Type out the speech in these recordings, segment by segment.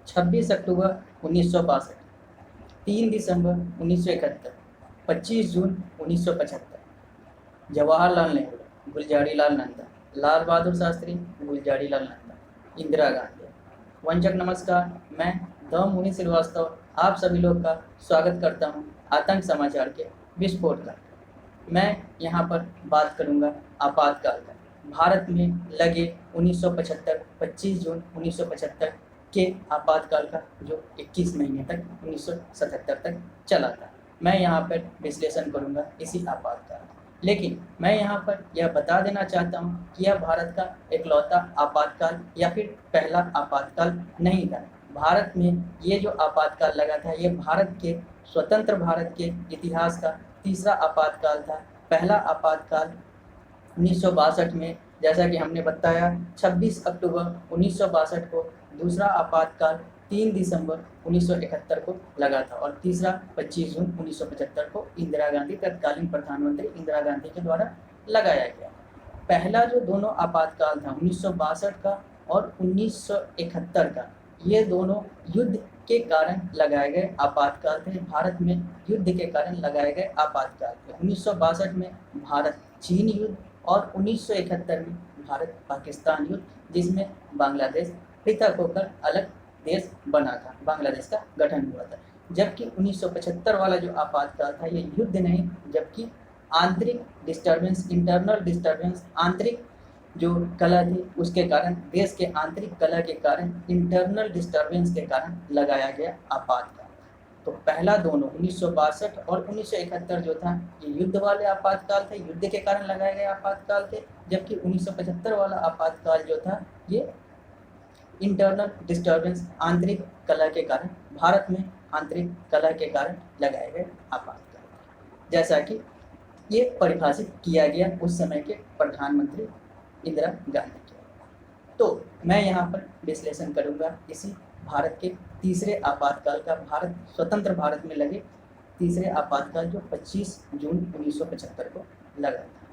26 अक्टूबर 1962, 3 दिसंबर 1971, 25 जून 1975, जवाहरलाल नेहरू, गुलजारीलाल नंदा, लाल बहादुर शास्त्री, गुलजारीलाल नंदा, इंदिरा गांधी। वंशक नमस्कार, मैं द मुनि श्रीवास्तव आप सभी लोग का स्वागत करता हूं आतंक समाचार के विस्फोट का। मैं यहां पर बात करूंगा आपातकाल का। भारत में लगे 1975 25 जून 1975 के आपातकाल का जो 21 महीने तक 1977 तक चला था। मैं यहाँ पर विश्लेषण करूँगा इसी आपातकाल का। लेकिन मैं यहाँ पर यह बता देना चाहता हूँ कि यह भारत का इकलौता आपातकाल या फिर पहला आपातकाल नहीं था। भारत में ये जो आपातकाल लगा था ये भारत के स्वतंत्र भारत के इतिहास का तीसरा आपातकाल था। पहला आपातकाल 1962 में, जैसा कि हमने बताया, 26 अक्टूबर 1962 को, दूसरा आपातकाल 3 दिसंबर 1971 को लगा था और तीसरा 25 जून 1975 को इंदिरा गांधी, तत्कालीन प्रधानमंत्री इंदिरा गांधी के द्वारा लगाया गया। पहला जो दोनों आपातकाल था 1962 का और 1971 का, ये दोनों युद्ध के कारण लगाए गए आपातकाल थे। भारत में युद्ध के कारण लगाए गए आपातकाल थे। 1962 में भारत चीन युद्ध और 1971 में भारत पाकिस्तान युद्ध, जिसमें बांग्लादेश पृथक होकर अलग देश बना था, बांग्लादेश का गठन हुआ था। जबकि 1975 वाला जो आपातकाल था ये युद्ध नहीं, जबकि आंतरिक डिस्टर्बेंस, इंटरनल डिस्टर्बेंस, आंतरिक जो कला थी उसके कारण, देश के आंतरिक कला के कारण, इंटरनल डिस्टर्बेंस के कारण लगाया गया आपातकाल। तो पहला दोनों 1962 और 1971 जो था ये युद्ध वाले आपातकाल थे, युद्ध के कारण लगाए गए आपातकाल थे। जबकि 1975 वाला आपातकाल जो था ये इंटरनल डिस्टर्बेंस, आंतरिक कला के कारण, भारत में आंतरिक कला के कारण लगाए गए आपातकाल, जैसा कि ये परिभाषित किया गया उस समय के प्रधानमंत्री इंदिरा गांधी के। तो मैं यहाँ पर विश्लेषण करूँगा इसी भारत के तीसरे आपातकाल का, भारत स्वतंत्र भारत में लगे तीसरे आपातकाल जो 25 जून 1975 को लगा था।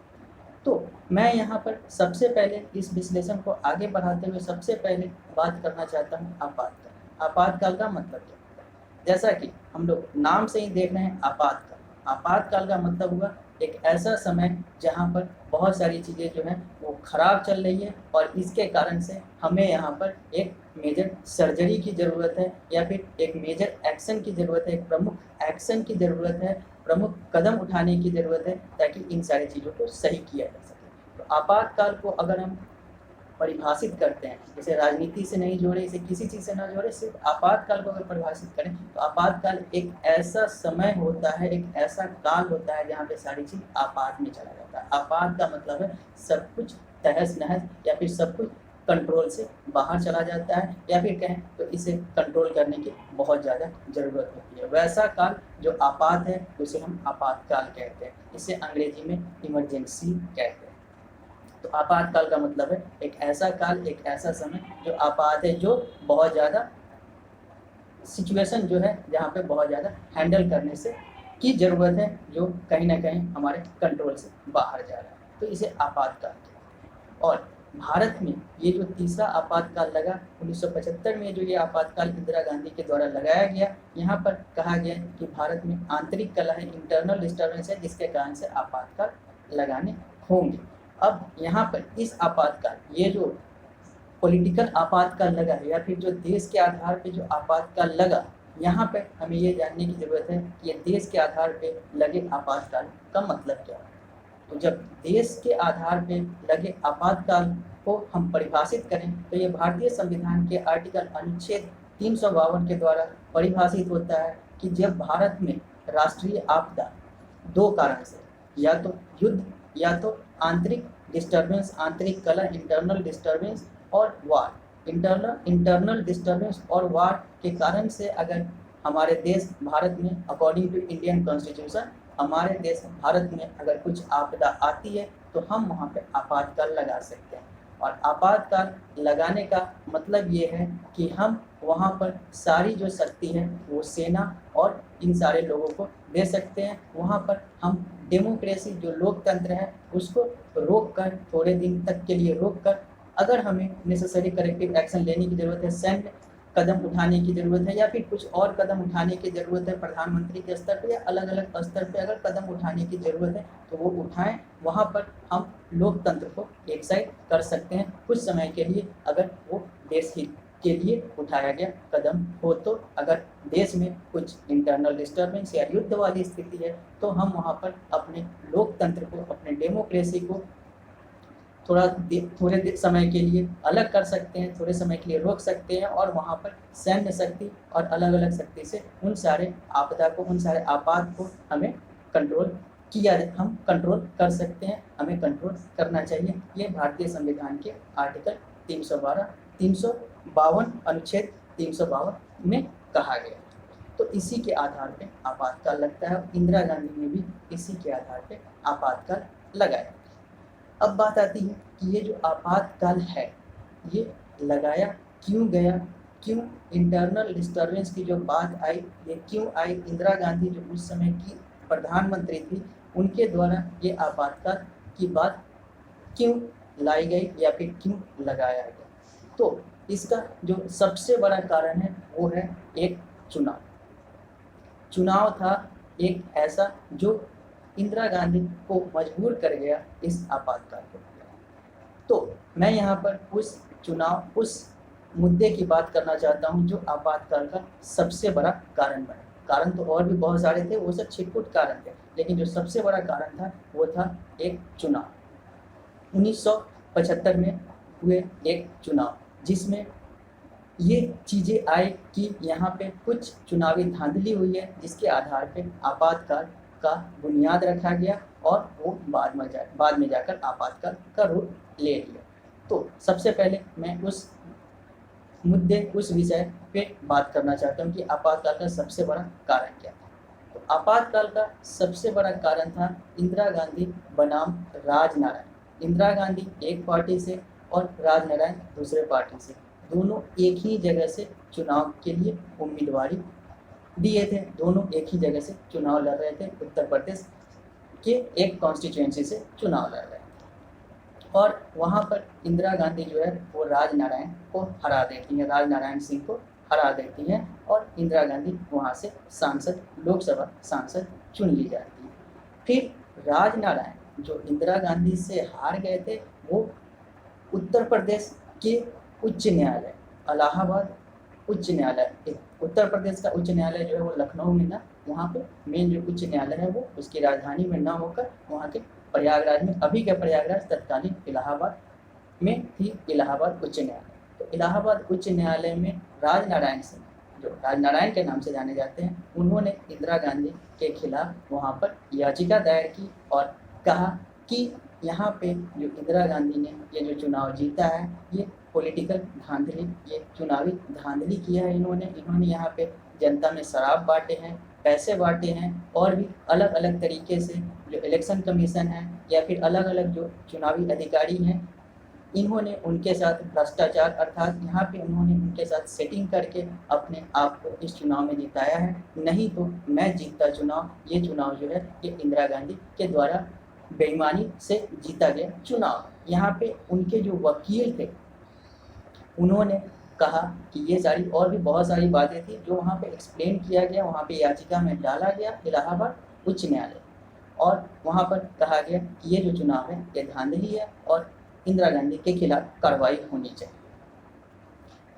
तो मैं यहाँ पर सबसे पहले इस विश्लेषण को आगे बढ़ाते हुए सबसे पहले बात करना चाहता हूँ आपातकाल। आपातकाल का मतलब क्या होता है? जैसा कि हम लोग नाम से ही देख रहे हैं आपातकाल। आपातकाल का मतलब हुआ एक ऐसा समय जहाँ पर बहुत सारी चीज़ें जो हैं वो खराब चल रही है और इसके कारण से हमें यहाँ पर एक मेजर सर्जरी की ज़रूरत है या फिर एक मेजर एक्शन की ज़रूरत है, एक प्रमुख एक्शन की ज़रूरत है, प्रमुख कदम उठाने की ज़रूरत है ताकि इन सारी चीज़ों को सही किया जा सके। तो आपातकाल को अगर हम परिभाषित करते हैं, जैसे राजनीति से नहीं जोड़े, इसे किसी चीज़ से ना जोड़े, सिर्फ आपातकाल को अगर परिभाषित करें तो आपातकाल एक ऐसा समय होता है, एक ऐसा काल होता है जहाँ पे सारी चीज़ आपात में चला जाता है। आपात का मतलब है सब कुछ तहस नहस या फिर सब कुछ कंट्रोल से बाहर चला जाता है, या फिर कहें तो इसे कंट्रोल करने की बहुत ज़्यादा ज़रूरत होती है। वैसा काल जो आपात है उसे हम आपातकाल कहते हैं, इसे अंग्रेजी में इमरजेंसी कहते हैं। तो आपातकाल का मतलब है एक ऐसा काल, एक ऐसा समय जो आपात है, जो बहुत ज़्यादा सिचुएशन जो है जहाँ पे बहुत ज़्यादा हैंडल करने से की ज़रूरत है, जो कहीं ना कहीं हमारे कंट्रोल से बाहर जा रहा है, तो इसे आपातकाल कहते हैं। और भारत में ये जो तीसरा आपातकाल लगा 1975 में, जो ये आपातकाल इंदिरा गांधी के द्वारा लगाया गया, यहाँ पर कहा गया कि भारत में आंतरिक कलह है, इंटरनल डिस्टर्बेंस है, जिसके कारण से आपातकाल लगाने होंगे। अब यहाँ पर इस आपातकाल, ये जो पॉलिटिकल आपातकाल लगा है या फिर जो देश के आधार पे जो आपातकाल लगा, यहाँ पे हमें ये जानने की ज़रूरत है कि ये देश के आधार पे लगे आपातकाल का मतलब क्या है। तो जब देश के आधार पे लगे आपातकाल को हम परिभाषित करें तो ये भारतीय संविधान के आर्टिकल अनुच्छेद 352 के द्वारा परिभाषित होता है कि जब भारत में राष्ट्रीय आपदा दो कारण से, या तो युद्ध या तो आंतरिक डिस्टर्बेंस, आंतरिक कलह, इंटरनल डिस्टर्बेंस और वार, इंटरनल डिस्टर्बेंस और वार के कारण से अगर हमारे देश भारत में अकॉर्डिंग टू इंडियन कॉन्स्टिट्यूशन, हमारे देश भारत में अगर कुछ आपदा आती है तो हम वहाँ पे आपातकाल लगा सकते हैं। और आपातकाल लगाने का मतलब ये है कि हम वहाँ पर सारी जो शक्ति है वो सेना और इन सारे लोगों को दे सकते हैं। वहाँ पर हम डेमोक्रेसी, जो लोकतंत्र है, उसको रोक कर, थोड़े दिन तक के लिए रोक कर, अगर हमें नेसेसरी करेक्टिव एक्शन लेने की ज़रूरत है, सैन्य कदम उठाने की ज़रूरत है या फिर कुछ और कदम उठाने की ज़रूरत है प्रधानमंत्री के स्तर पे या अलग अलग स्तर पे अगर कदम उठाने की ज़रूरत है तो वो उठाएं। वहाँ पर हम लोकतंत्र को एक साइड कर सकते हैं कुछ समय के लिए, अगर वो देश हित के लिए उठाया गया कदम हो। तो अगर देश में कुछ इंटरनल डिस्टर्बेंस या युद्ध वाली स्थिति है तो हम वहाँ पर अपने लोकतंत्र को, अपने डेमोक्रेसी को थोड़े समय के लिए अलग कर सकते हैं, थोड़े समय के लिए रोक सकते हैं और वहाँ पर सैन्य शक्ति और अलग अलग शक्ति से उन सारे आपदा को, उन सारे आपात को हमें हम कंट्रोल कर सकते हैं, हमें कंट्रोल करना चाहिए। ये भारतीय संविधान के आर्टिकल 352 अनुच्छेद 352 में कहा गया। तो इसी के आधार पे आपातकाल लगता है। इंदिरा गांधी ने भी इसी के आधार पे आपातकाल लगाया। अब बात आती है कि ये जो आपातकाल है ये लगाया क्यों गया, क्यों इंटरनल डिस्टर्बेंस की जो बात आई ये क्यों आई, इंदिरा गांधी जो उस समय की प्रधानमंत्री थी उनके द्वारा ये आपातकाल की बात क्यों लाई गई या फिर क्यों लगाया गया। तो इसका जो सबसे बड़ा कारण है वो है एक चुनाव था एक ऐसा जो इंदिरा गांधी को मजबूर कर गया इस आपातकाल को। तो मैं यहाँ पर उस मुद्दे की बात करना चाहता हूँ जो आपातकाल का सबसे बड़ा कारण बना। कारण तो और भी बहुत सारे थे, वो सब छिटपुट कारण थे, लेकिन जो सबसे बड़ा कारण था वो था एक चुनाव। 1975 में हुए एक चुनाव जिसमें ये चीज़ें आई कि यहाँ पे कुछ चुनावी धांधली हुई है जिसके आधार पे आपातकाल का बुनियाद रखा गया और वो बाद में जाकर आपातकाल का रूप ले लिया। तो सबसे पहले मैं उस विषय पे बात करना चाहता हूँ कि आपातकाल का सबसे बड़ा कारण क्या था। तो आपातकाल का सबसे बड़ा कारण था इंदिरा गांधी बनाम राजनारायण। इंदिरा गांधी एक पार्टी से और राजनारायण दूसरे पार्टी से, दोनों एक ही जगह से चुनाव के लिए उम्मीदवारी दिए थे, दोनों एक ही जगह से चुनाव लड़ रहे थे, उत्तर प्रदेश के एक कॉन्स्टिट्यूएंसी से चुनाव लड़ रहे थे और वहाँ पर इंदिरा गांधी जो है वो राजनारायण को हरा देती हैं, राजनारायण सिंह को हरा देती हैं और इंदिरा गांधी वहाँ से लोकसभा सांसद चुन ली जाती है। फिर राजनारायण जो इंदिरा गांधी से हार गए थे वो उत्तर प्रदेश के उच्च न्यायालय, इलाहाबाद उच्च न्यायालय, उत्तर प्रदेश का उच्च न्यायालय जो है वो लखनऊ में ना, वहाँ पे मेन जो उच्च न्यायालय है वो उसकी राजधानी में ना होकर वहाँ के प्रयागराज में, अभी के प्रयागराज तत्कालीन इलाहाबाद में थी इलाहाबाद उच्च न्यायालय। तो इलाहाबाद उच्च न्यायालय में राजनारायण सिंह, जो राजनारायण के नाम से जाने जाते हैं, उन्होंने इंदिरा गांधी के खिलाफ वहाँ पर याचिका दायर की और कहा कि यहाँ पे जो इंदिरा गांधी ने ये जो चुनाव जीता है ये पॉलिटिकल धांधली, ये चुनावी धांधली किया है इन्होंने यहाँ पे जनता में शराब बांटे हैं, पैसे बांटे हैं और भी अलग अलग तरीके से जो इलेक्शन कमीशन है या फिर अलग अलग जो चुनावी अधिकारी हैं इन्होंने उनके साथ भ्रष्टाचार, अर्थात यहाँ पे उन्होंने उनके साथ सेटिंग करके अपने आप को इस चुनाव में जिताया है। नहीं तो मैं जीतता चुनाव, ये चुनाव जो है ये इंदिरा गांधी के द्वारा बेईमानी से जीता गया चुनाव। यहाँ पे उनके जो वकील थे उन्होंने कहा कि ये सारी और भी बहुत सारी बातें थी जो वहाँ पे एक्सप्लेन किया गया, वहाँ पे याचिका में डाला गया इलाहाबाद उच्च न्यायालय और वहाँ पर कहा गया कि ये जो चुनाव है ये धांधली है और इंदिरा गांधी के खिलाफ कार्रवाई होनी चाहिए।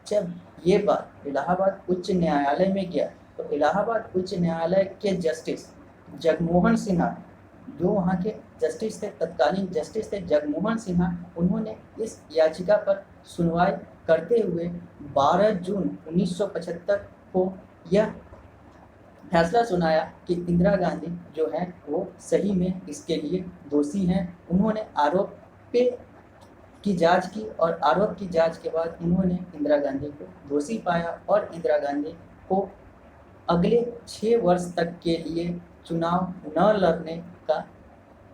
जब ये बात इलाहाबाद उच्च न्यायालय में गया तो इलाहाबाद उच्च न्यायालय के जस्टिस जगमोहन सिन्हा, जो वहाँ के जस्टिस थे, तत्कालीन जस्टिस थे जगमोहन सिन्हा, उन्होंने इस याचिका पर सुनवाई करते हुए 12 जून 1975 को यह फैसला सुनाया कि इंदिरा गांधी जो है वो सही में इसके लिए दोषी हैं। उन्होंने आरोप की जांच की और आरोप की जांच के बाद उन्होंने इंदिरा गांधी को दोषी पाया और इंदिरा गांधी को अगले 6 वर्ष तक के लिए चुनाव न लड़ने का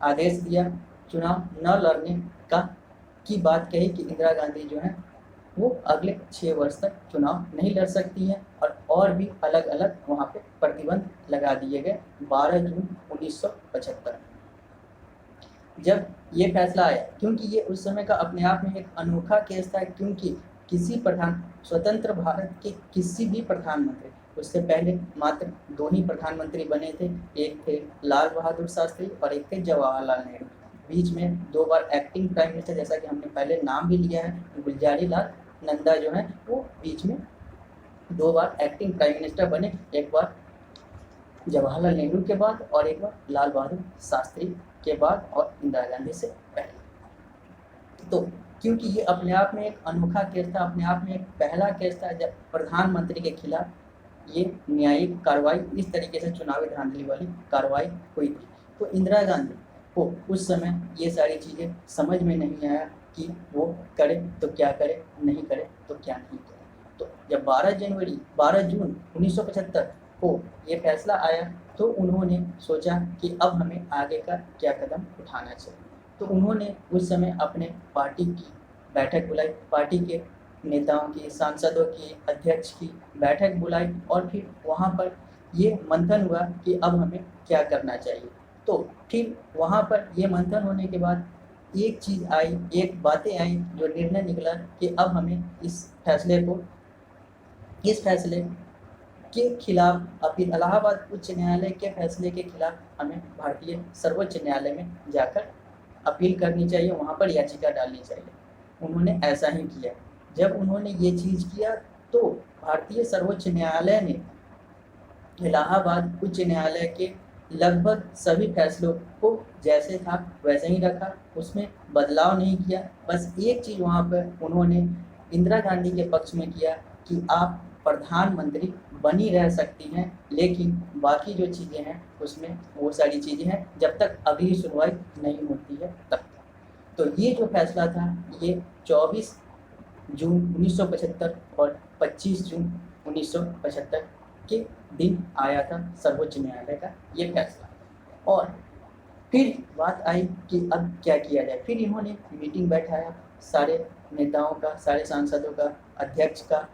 आदेश दिया। चुनाव न लड़ने की बात कही कि इंदिरा गांधी जो है वो अगले 6 वर्ष तक चुनाव नहीं लड़ सकती हैं और भी अलग अलग वहाँ पे प्रतिबंध लगा दिए गए। 12 जून 1975 जब ये फैसला आया, क्योंकि ये उस समय का अपने आप में एक अनोखा केस था, क्योंकि किसी स्वतंत्र भारत के किसी भी प्रधानमंत्री, उससे पहले मात्र 2 ही प्रधानमंत्री बने थे, एक थे लाल बहादुर शास्त्री और एक थे जवाहरलाल नेहरू। बीच में 2 बार एक्टिंग प्राइम मिनिस्टर, जैसा कि हमने पहले नाम भी लिया है, गुलजारी लाल नंदा जो है वो बीच में 2 बार एक्टिंग प्राइम मिनिस्टर बने, एक बार जवाहरलाल नेहरू के बाद और एक बार लाल बहादुर शास्त्री के बाद और इंदिरा गांधी से पहले। तो क्योंकि ये अपने आप में एक अनोखा केस था, अपने आप में एक पहला केस था जब प्रधानमंत्री के खिलाफ ये न्यायिक कार्रवाई, इस तरीके से चुनावी धांधली वाली कार्रवाई हुई थी। तो इंदिरा गांधी को उस समय ये सारी चीज़ें समझ में नहीं आया कि वो करे तो क्या करे, नहीं करे तो क्या नहीं करे। तो जब 12 जून 1975 को ये फैसला आया तो उन्होंने सोचा कि अब हमें आगे का क्या कदम उठाना चाहिए। तो उन्होंने उस समय अपने पार्टी की बैठक बुलाई, पार्टी के नेताओं की, सांसदों की, अध्यक्ष की बैठक बुलाई और फिर वहाँ पर ये मंथन हुआ कि अब हमें क्या करना चाहिए। तो फिर वहाँ पर ये मंथन होने के बाद एक चीज़ आई, एक बातें आई, जो निर्णय निकला कि अब हमें इस फैसले के खिलाफ अपील, इलाहाबाद उच्च न्यायालय के फैसले के खिलाफ हमें भारतीय सर्वोच्च न्यायालय में जाकर अपील करनी चाहिए, वहाँ पर याचिका डालनी चाहिए। उन्होंने ऐसा ही किया। जब उन्होंने ये चीज़ किया तो भारतीय सर्वोच्च न्यायालय ने इलाहाबाद उच्च न्यायालय के लगभग सभी फैसलों को जैसे था वैसे ही रखा, उसमें बदलाव नहीं किया। बस एक चीज़ वहाँ पर उन्होंने इंदिरा गांधी के पक्ष में किया कि आप प्रधानमंत्री बनी रह सकती हैं, लेकिन बाकी जो चीज़ें हैं उसमें वो सारी चीज़ें हैं जब तक अगली सुनवाई नहीं होती है तब तक। तो ये जो फैसला था ये 24 जून 1975 और 25 जून 1975 के दिन आया था सर्वोच्च न्यायालय का ये फैसला। और फिर बात आई कि अब क्या किया जाए। फिर इन्होंने मीटिंग बैठाया, सारे नेताओं का, सारे सांसदों का, अध्यक्ष का,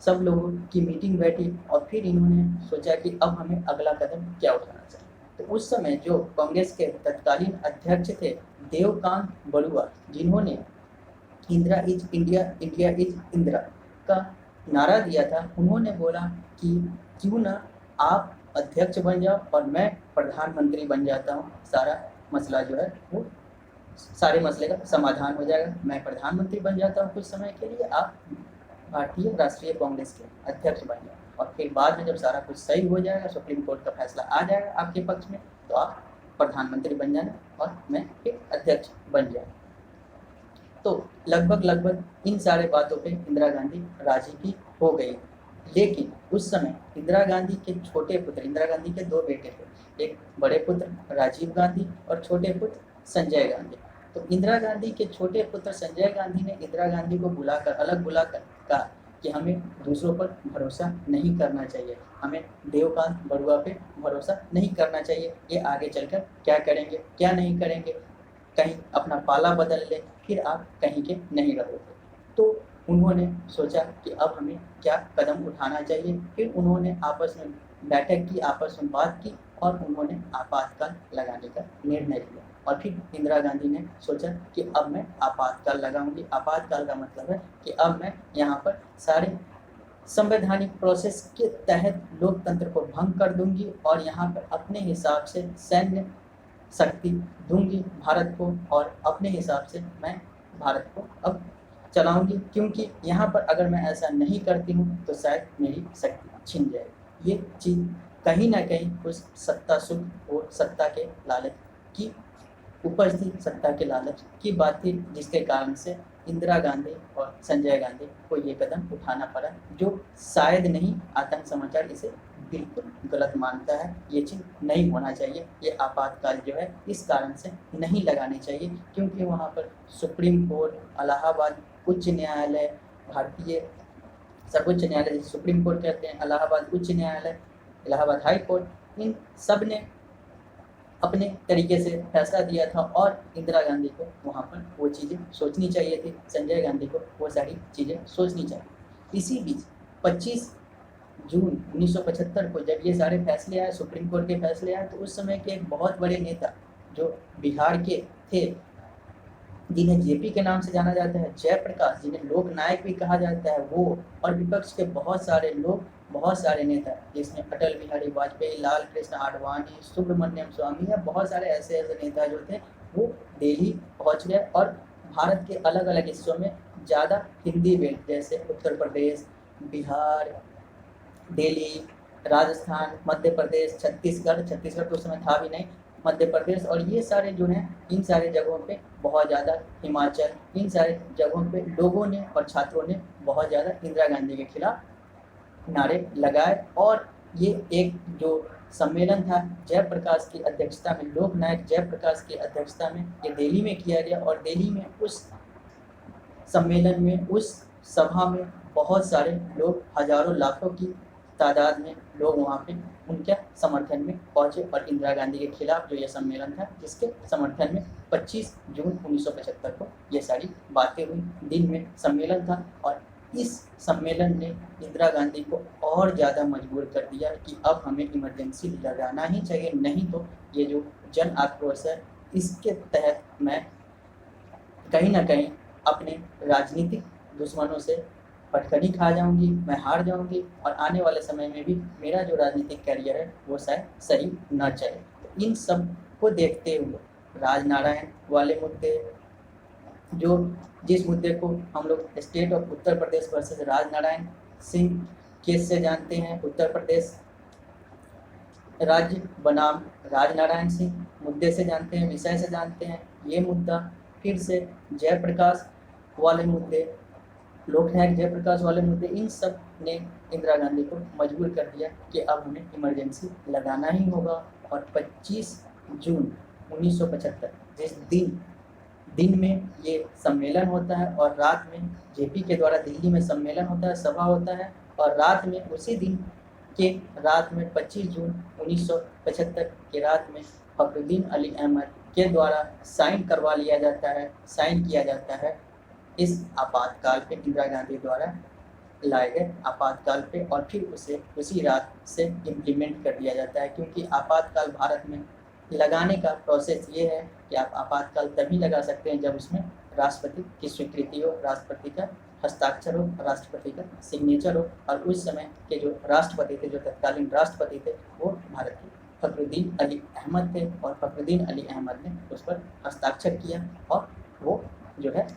सब लोगों की मीटिंग बैठी और फिर इन्होंने सोचा कि अब हमें अगला कदम क्या उठाना चाहिए। तो उस समय जो कांग्रेस के तत्कालीन अध्यक्ष थे देवकांत बड़ुआ, जिन्होंने Indira is India, India is Indira का नारा दिया था, उन्होंने बोला कि क्यों ना आप अध्यक्ष बन जाओ और मैं प्रधानमंत्री बन जाता हूँ, सारा मसला जो है वो, सारे मसले का समाधान हो जाएगा। मैं प्रधानमंत्री बन जाता हूँ कुछ समय के लिए, आप भारतीय राष्ट्रीय कांग्रेस के अध्यक्ष बन जाए और फिर बाद में जब सारा कुछ सही हो जाएगा, सुप्रीम कोर्ट का फैसला आ जाएगा आपके पक्ष में, तो आप प्रधानमंत्री बन जाना और मैं फिर अध्यक्ष बन जाए। तो लगभग इन सारे बातों पे इंदिरा गांधी राजी भी हो गई। लेकिन उस समय इंदिरा गांधी के छोटे पुत्र, इंदिरा गांधी के 2 बेटे थे, एक बड़े पुत्र राजीव गांधी और छोटे पुत्र संजय गांधी। तो इंदिरा गांधी के छोटे पुत्र संजय गांधी ने इंदिरा गांधी को अलग बुलाकर कहा कि हमें दूसरों पर भरोसा नहीं करना चाहिए, हमें देवकांत बड़ुआ पे भरोसा नहीं करना चाहिए, ये आगे चलकर क्या करेंगे क्या नहीं करेंगे, कहीं अपना पाला बदल ले, फिर आप कहीं के नहीं रहोगे। तो उन्होंने सोचा कि अब हमें क्या कदम उठाना चाहिए। फिर उन्होंने आपस में बैठक की, आपस में बात की और उन्होंने आपातकाल लगाने का निर्णय लिया। और फिर इंदिरा गांधी ने सोचा कि अब मैं आपातकाल लगाऊंगी। आपातकाल का मतलब है कि अब मैं यहाँ पर सारे संवैधानिक प्रोसेस के तहत लोकतंत्र को भंग कर दूंगी और यहाँ पर अपने हिसाब से सैन्य शक्ति दूंगी भारत को और अपने हिसाब से मैं भारत को अब चलाऊंगी, क्योंकि यहाँ पर अगर मैं ऐसा नहीं करती हूँ तो शायद मेरी शक्ति छिन जाएगी। ये चीज़ कहीं ना कहीं उस सत्ता सुख और सत्ता के लालच की उपज थी, सत्ता के लालच की बात थी, जिसके कारण से इंदिरा गांधी और संजय गांधी को ये कदम उठाना पड़ा, जो शायद नहीं आतंक समाचार इसे बिल्कुल गलत मानता है। ये चीज़ नहीं होना चाहिए, ये आपातकाल जो है इस कारण से नहीं लगानी चाहिए, क्योंकि वहाँ पर सुप्रीम कोर्ट, इलाहाबाद उच्च न्यायालय, भारतीय सर्वोच्च न्यायालय सुप्रीम कोर्ट कहते हैं, इलाहाबाद उच्च न्यायालय, इलाहाबाद हाई कोर्ट, इन सब ने अपने तरीके से फैसला दिया था और इंदिरा गांधी को वहाँ पर वो चीज़ें सोचनी चाहिए थी, संजय गांधी को वो सारी चीज़ें सोचनी चाहिए। इसी बीच 25 जून 1975 को जब ये सारे फैसले आए, सुप्रीम कोर्ट के फैसले आए, तो उस समय के एक बहुत बड़े नेता जो बिहार के थे, जिन्हें जेपी के नाम से जाना जाता है, जयप्रकाश जिन्हें लोक नायक भी कहा जाता है वो, और विपक्ष के बहुत सारे लोग, बहुत सारे नेता, जिसमें अटल बिहारी वाजपेयी, लाल कृष्ण आडवाणी, सुब्रमण्यम स्वामी या बहुत सारे ऐसे ऐसे नेता जो थे वो दिल्ली पहुंच गए। और भारत के अलग अलग हिस्सों में ज़्यादा हिंदी बेल्ट जैसे उत्तर प्रदेश, बिहार, दिल्ली, राजस्थान, मध्य प्रदेश, छत्तीसगढ़ तो उस समय था भी नहीं, मध्य प्रदेश, और ये सारे जो हैं इन सारे जगहों पे बहुत ज़्यादा, हिमाचल, इन सारे जगहों पे लोगों ने और छात्रों ने बहुत ज़्यादा इंदिरा गांधी के खिलाफ नारे लगाए। और ये एक जो सम्मेलन था जयप्रकाश की अध्यक्षता में, लोकनायक जयप्रकाश की अध्यक्षता में ये दिल्ली में किया गया। और दिल्ली में उस सम्मेलन में, उस सभा में बहुत सारे लोग, हजारों लाखों की तादाद में लोग वहाँ पे उनके समर्थन में पहुँचे। और इंदिरा गांधी के खिलाफ जो ये सम्मेलन था जिसके समर्थन में 25 जून 1975 को ये सारी बातें हुई। दिन में सम्मेलन था और इस सम्मेलन ने इंदिरा गांधी को और ज़्यादा मजबूर कर दिया कि अब हमें इमरजेंसी लगाना ही चाहिए, नहीं तो ये जो जन आक्रोश है इसके तहत मैं कहीं ना कहीं अपने राजनीतिक दुश्मनों से पटखनी खा जाऊंगी, मैं हार जाऊंगी और आने वाले समय में भी मेरा जो राजनीतिक करियर है वो शायद सही न चले। तो इन सब को देखते हुए राजनारायण वाले मुद्दे, जो जिस मुद्दे को हम लोग state of Uttar Pradesh versus Rajnarayan Singh case से जानते हैं, उत्तर प्रदेश राज्य बनाम राजनारायण सिंह मुद्दे से जानते हैं, विषय से जानते हैं, ये मुद्दा फिर से जयप्रकाश वाले मुद्दे, लोकनायक जयप्रकाश वाले मुद्दे, इन सब ने इंदिरा गांधी को मजबूर कर दिया कि अब हमें इमरजेंसी लगाना ही होगा। और 25 जून 1975 जिस दिन में ये सम्मेलन होता है और रात में जेपी के द्वारा दिल्ली में सम्मेलन होता है, सभा होता है, और रात में उसी दिन के रात में 25 जून 1975 के रात में फखरुद्दीन अली अहमद के द्वारा साइन किया जाता है इस आपातकाल पे, इंदिरा गांधी द्वारा लाए गए आपातकाल पे, और फिर उसे उसी रात से इम्प्लीमेंट कर दिया जाता है। क्योंकि आपातकाल भारत में लगाने का प्रोसेस ये है कि आप आपातकाल तभी लगा सकते हैं जब उसमें राष्ट्रपति की स्वीकृति हो, राष्ट्रपति का हस्ताक्षर हो, राष्ट्रपति का सिग्नेचर हो। और उस समय के जो राष्ट्रपति थे, जो तत्कालीन राष्ट्रपति थे, वो भारत के फखरुद्दीन अली अहमद थे, और फखरुद्दीन अली अहमद ने उस पर हस्ताक्षर किया और वो जो है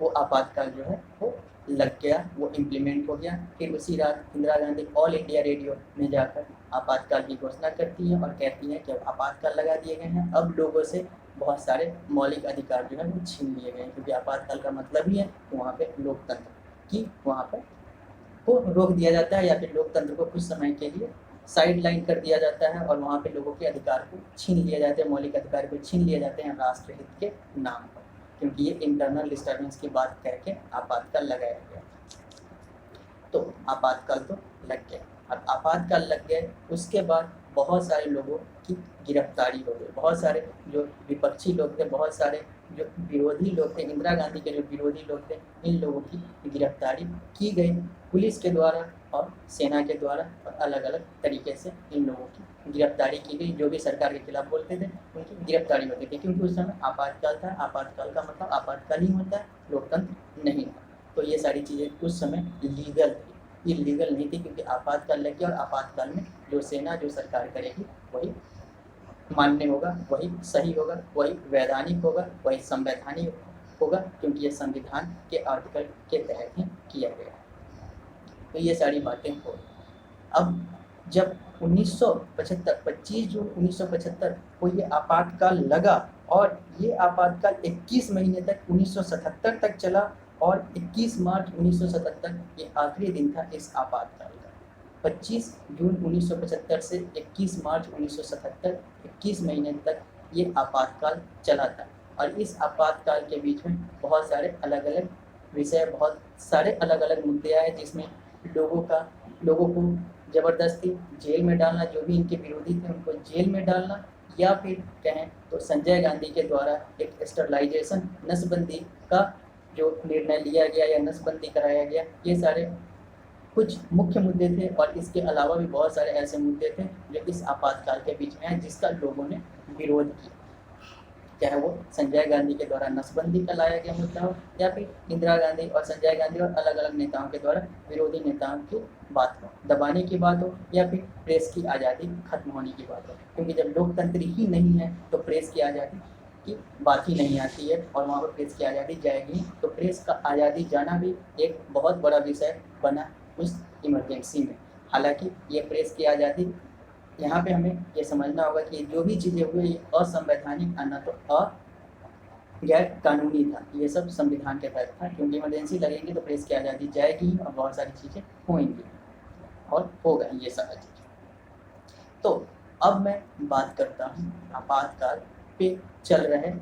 वो आपातकाल जो है वो लग गया, वो इम्प्लीमेंट हो गया। फिर उसी रात Indira Gandhi all India radio में जाकर आपातकाल की घोषणा करती हैं और कहती हैं कि अब आपातकाल लगा दिए गए हैं, अब लोगों से बहुत सारे मौलिक अधिकार जो है वो छीन लिए गए हैं। क्योंकि आपातकाल का मतलब ही है वहाँ पे लोकतंत्र की वहाँ पर को रोक दिया जाता है, या फिर लोकतंत्र को कुछ समय के लिए साइड लाइन कर दिया जाता है और वहाँ पे लोगों के अधिकार को छीन लिया जाते हैं, मौलिक अधिकार को छीन लिए जाते हैं राष्ट्रहित के नाम पर। क्योंकि ये इंटरनल डिस्टर्बेंस की बात करके आपातकाल लगाया गया। तो आपातकाल तो लग गया, और आपातकाल लग गए उसके बाद बहुत सारे लोगों की गिरफ्तारी हो गई। बहुत सारे जो विपक्षी लोग थे, बहुत सारे जो विरोधी लोग थे, इंदिरा गांधी के जो विरोधी लोग थे, इन लोगों की गिरफ्तारी की गई पुलिस के द्वारा और सेना के द्वारा, और अलग अलग तरीके से इन लोगों की गिरफ्तारी की गई। जो भी सरकार के खिलाफ बोलते थे उनकी गिरफ्तारी होती थी, क्योंकि उस समय आपातकाल था। आपातकाल का मतलब आपातकाल ही होता है, लोकतंत्र नहीं था। तो ये सारी चीज़ें उस समय लीगल थी, इलीगल नहीं थी, क्योंकि आपातकाल लग गया और आपातकाल में जो सेना जो सरकार करेगी वही मान्य होगा, वही सही होगा, वही वैधानिक होगा, वही संवैधानिक होगा, क्योंकि ये संविधान के आर्टिकल के तहत ही किया गया। तो ये सारी बातें हो। अब जब 1975 25 जून 1975 को ये आपातकाल लगा, और ये आपातकाल 21 महीने तक 1977 तक चला, और 21 मार्च 1977 ये आखिरी दिन था इस आपातकाल का। 25 जून 1975 से 21 मार्च 1977 21 महीने तक ये आपातकाल चला था। और इस आपातकाल के बीच में बहुत सारे अलग अलग विषय, बहुत सारे अलग अलग मुद्दे आए, जिसमें लोगों को ज़बरदस्ती जेल में डालना, जो भी इनके विरोधी थे उनको जेल में डालना, या फिर कहें तो संजय गांधी के द्वारा एक स्टरलाइजेशन, नसबंदी का जो निर्णय लिया गया या नसबंदी कराया गया, ये सारे कुछ मुख्य मुद्दे थे। और इसके अलावा भी बहुत सारे ऐसे मुद्दे थे जो इस आपातकाल के बीच में हैं, जिसका लोगों ने विरोध किया। चाहे वो संजय गांधी के द्वारा नसबंदी का लाया गया मुद्दा हो या फिर इंदिरा गांधी और संजय गांधी और अलग अलग नेताओं के द्वारा विरोधी नेताओं की बात हो, दबाने की बात हो या फिर प्रेस की आज़ादी खत्म होने की बात हो। क्योंकि जब लोकतंत्र ही नहीं है तो प्रेस की आज़ादी की बात ही नहीं आती है, और वहाँ पर प्रेस की आज़ादी जाएगी तो प्रेस का आज़ादी जाना भी एक बहुत बड़ा विषय बना उस इमरजेंसी में। हालांकि ये प्रेस की आज़ादी, यहाँ पे हमें ये समझना होगा कि जो भी चीज़ें हुई ये असंवैधानिक आना तो गैर कानूनी था, ये सब संविधान के तहत था। क्योंकि इमरजेंसी लगेगी तो प्रेस की आज़ादी जाएगी और बहुत सारी चीज़ें होंगी और हो गई ये सारी चीज़ें। तो अब मैं बात करता हूँ आपातकाल पे चल रहे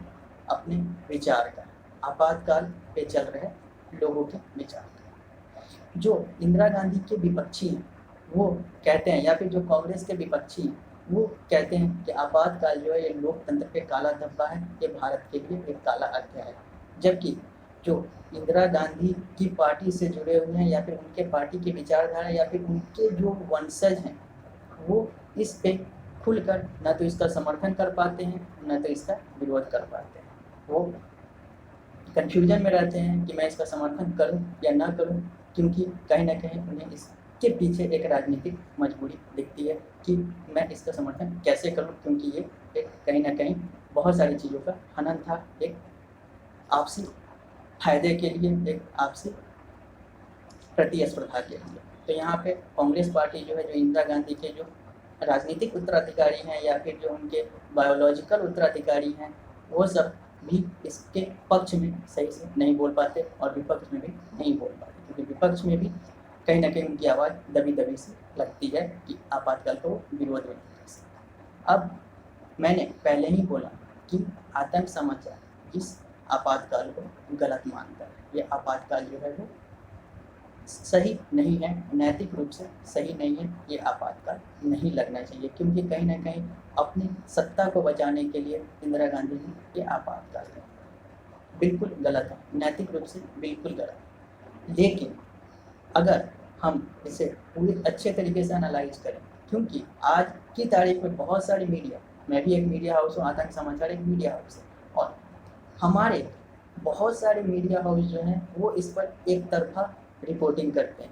अपने विचार का, आपातकाल पे चल रहे लोगों के विचार का। जो इंदिरा गांधी के विपक्षी हैं वो कहते हैं, या फिर जो कांग्रेस के विपक्षी हैं वो कहते हैं कि आपातकाल जो है ये लोकतंत्र पे काला धब्बा है, ये भारत के लिए एक काला अध्याय है। जबकि जो इंदिरा गांधी की पार्टी से जुड़े हुए हैं या फिर उनके पार्टी की विचारधारा या फिर उनके जो वंशज हैं वो इस पे खुलकर न तो इसका समर्थन कर पाते हैं न तो इसका विरोध कर पाते हैं। वो कन्फ्यूजन में रहते हैं कि मैं इसका समर्थन करूं या ना करूं, क्योंकि कहीं ना कहीं उन्हें इसके पीछे एक राजनीतिक मजबूरी दिखती है कि मैं इसका समर्थन कैसे करूं, क्योंकि ये एक कहीं ना कहीं बहुत सारी चीज़ों का हनन था, एक आपसी फायदे के लिए, एक आपसी प्रतिस्पर्धा के लिए। तो यहाँ पे कांग्रेस पार्टी जो है, जो इंदिरा गांधी के जो राजनीतिक उत्तराधिकारी हैं या फिर जो उनके बायोलॉजिकल उत्तराधिकारी हैं, वो सब भी इसके पक्ष में सही से नहीं बोल पाते और विपक्ष में भी नहीं बोल पाते, क्योंकि विपक्ष में भी कहीं ना कहीं उनकी आवाज़ दबी दबी से लगती है कि आपातकाल को विरोध में नहीं कर सकते। अब मैंने पहले ही बोला कि आतंक समाचार जिस आपातकाल को गलत मानता है, ये आपातकाल जो है वो सही नहीं है, नैतिक रूप से सही नहीं है, ये आपातकाल नहीं लगना चाहिए। क्योंकि कहीं ना कहीं अपनी सत्ता को बचाने के लिए इंदिरा गांधी ने ये आपातकाल है, बिल्कुल गलत है, नैतिक रूप से बिल्कुल गलत। लेकिन अगर हम इसे पूरी अच्छे तरीके से एनालाइज करें, क्योंकि आज की तारीख में बहुत सारी मीडिया, मैं भी एक मीडिया हाउस हूँ, आतंक समाचार एक मीडिया हाउस है, और हमारे बहुत सारे मीडिया हाउस जो हैं वो इस पर एक तरफा रिपोर्टिंग करते हैं।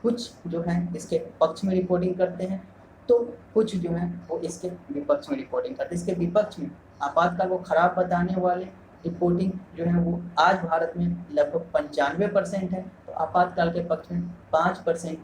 कुछ जो हैं इसके पक्ष में रिपोर्टिंग करते हैं तो कुछ जो हैं वो इसके विपक्ष में रिपोर्टिंग करते हैं। इसके विपक्ष में आपातकाल को खराब बताने वाले रिपोर्टिंग जो है वो आज भारत में लगभग 95% है, तो आपातकाल के पक्ष में 5%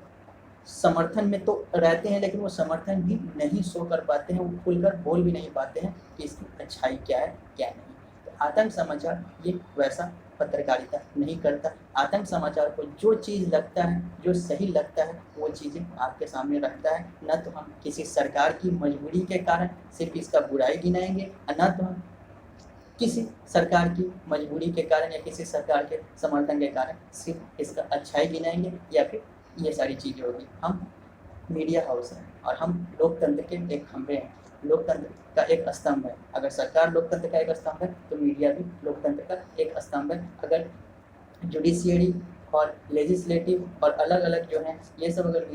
समर्थन में तो रहते हैं, लेकिन वो समर्थन भी नहीं शो कर पाते हैं, वो खुलकर बोल भी नहीं पाते हैं कि इसकी अच्छाई क्या है क्या नहीं। तो आतंक समाचार ये वैसा पत्रकारिता नहीं करता। आतंक समाचार को जो चीज़ लगता है, जो सही लगता है, वो चीज़ें आपके सामने रखता है। न तो हम किसी सरकार की मजबूरी के कारण सिर्फ इसका बुराई गिनाएंगे, न तो हम किसी सरकार की मजबूरी के कारण या किसी सरकार के समर्थन के कारण सिर्फ इसका अच्छाई गिनाएंगे, या फिर ये सारी चीज़ें होगी। हम मीडिया हाउस हैं और हम लोकतंत्र के एक खंभे हैं, लोकतंत्र का एक स्तंभ है। अगर सरकार लोकतंत्र का एक स्तंभ है तो मीडिया भी लोकतंत्र का एक स्तंभ है। अगर जुडिशियरी और लेजिस्लेटिव और अलग अलग जो हैं ये सब अगर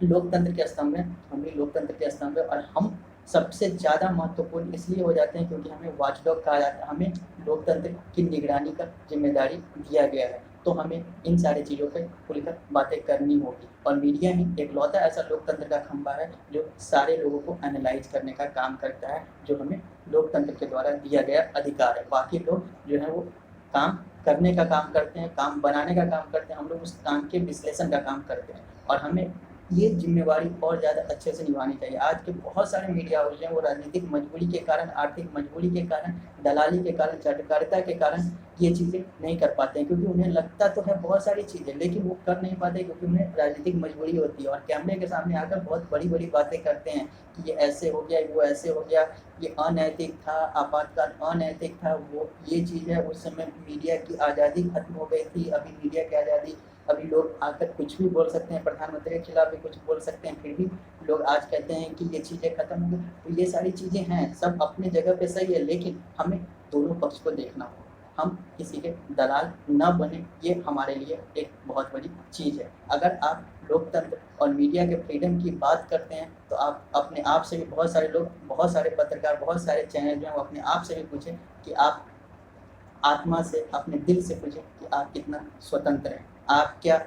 लोकतंत्र के स्तंभ हैं, हम भी लोकतंत्र के स्तंभ है। और हम सबसे ज़्यादा महत्वपूर्ण इसलिए हो जाते हैं क्योंकि हमें वॉचडॉग कहा जाता है, हमें लोकतंत्र की निगरानी का जिम्मेदारी दिया गया है। तो हमें इन सारी चीज़ों पे खुलकर बातें करनी होगी, और मीडिया ही एकलौता ऐसा लोकतंत्र का खंभा है जो सारे लोगों को एनालाइज करने का काम करता है, जो हमें लोकतंत्र के द्वारा दिया गया अधिकार है। बाकी लोग जो है वो काम करने का काम करते हैं, काम बनाने का काम करते हैं, हम लोग उस काम के विश्लेषण का काम करते हैं, और हमें ये जिम्मेवारी और ज़्यादा अच्छे से निभानी चाहिए। आज के बहुत सारे मीडिया हाउस हैं वो राजनीतिक मजबूरी के कारण, आर्थिक मजबूरी के कारण, दलाली के कारण, चटकारिता के कारण ये चीज़ें नहीं कर पाते हैं, क्योंकि उन्हें लगता तो है बहुत सारी चीज़ें, लेकिन वो कर नहीं पाते क्योंकि उन्हें राजनीतिक मजबूरी होती है, और कैमरे के सामने आकर बहुत बड़ी बड़ी बातें करते हैं कि ये ऐसे हो गया, वो ऐसे हो गया, ये अनैतिक था, आपातकाल अनैतिक था, वो ये चीज़ है, उस समय मीडिया की आज़ादी खत्म हो गई थी, अभी मीडिया की आज़ादी, अभी लोग आकर कुछ भी बोल सकते हैं, प्रधानमंत्री के खिलाफ भी कुछ बोल सकते हैं, फिर भी लोग आज कहते हैं कि ये चीज़ें खत्म हो गई। तो ये सारी चीज़ें हैं, सब अपनी जगह पे सही है, लेकिन हमें दोनों पक्ष को देखना होगा। हम किसी के दलाल न बने, ये हमारे लिए एक बहुत बड़ी चीज़ है। अगर आप लोकतंत्र और मीडिया के फ्रीडम की बात करते हैं तो आप अपने आप से भी, बहुत सारे लोग, बहुत सारे पत्रकार, बहुत सारे चैनल जो हैं वो अपने आप से भी पूछें कि आप आत्मा से, अपने दिल से पूछें कि आप कितना स्वतंत्र हैं। आप क्या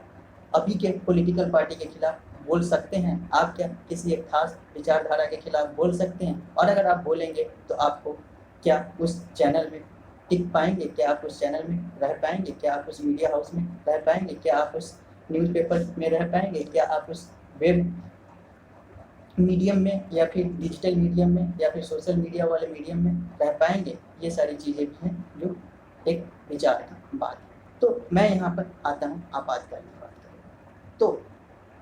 अभी के पॉलिटिकल पार्टी के खिलाफ बोल सकते हैं? आप क्या किसी एक खास विचारधारा के खिलाफ बोल सकते हैं? और अगर आप बोलेंगे तो आपको क्या उस चैनल में टिक पाएंगे? क्या आप उस चैनल में रह पाएंगे? क्या आप उस मीडिया हाउस में रह पाएंगे? क्या आप उस न्यूज़पेपर में रह पाएंगे? क्या आप उस वेब मीडियम में या फिर डिजिटल मीडियम में या फिर सोशल मीडिया वाले मीडियम में रह पाएंगे? ये सारी चीज़ें भी हैं जो एक विचार की बात है। तो मैं यहाँ पर आता हूँ आपातकाल की बात करें तो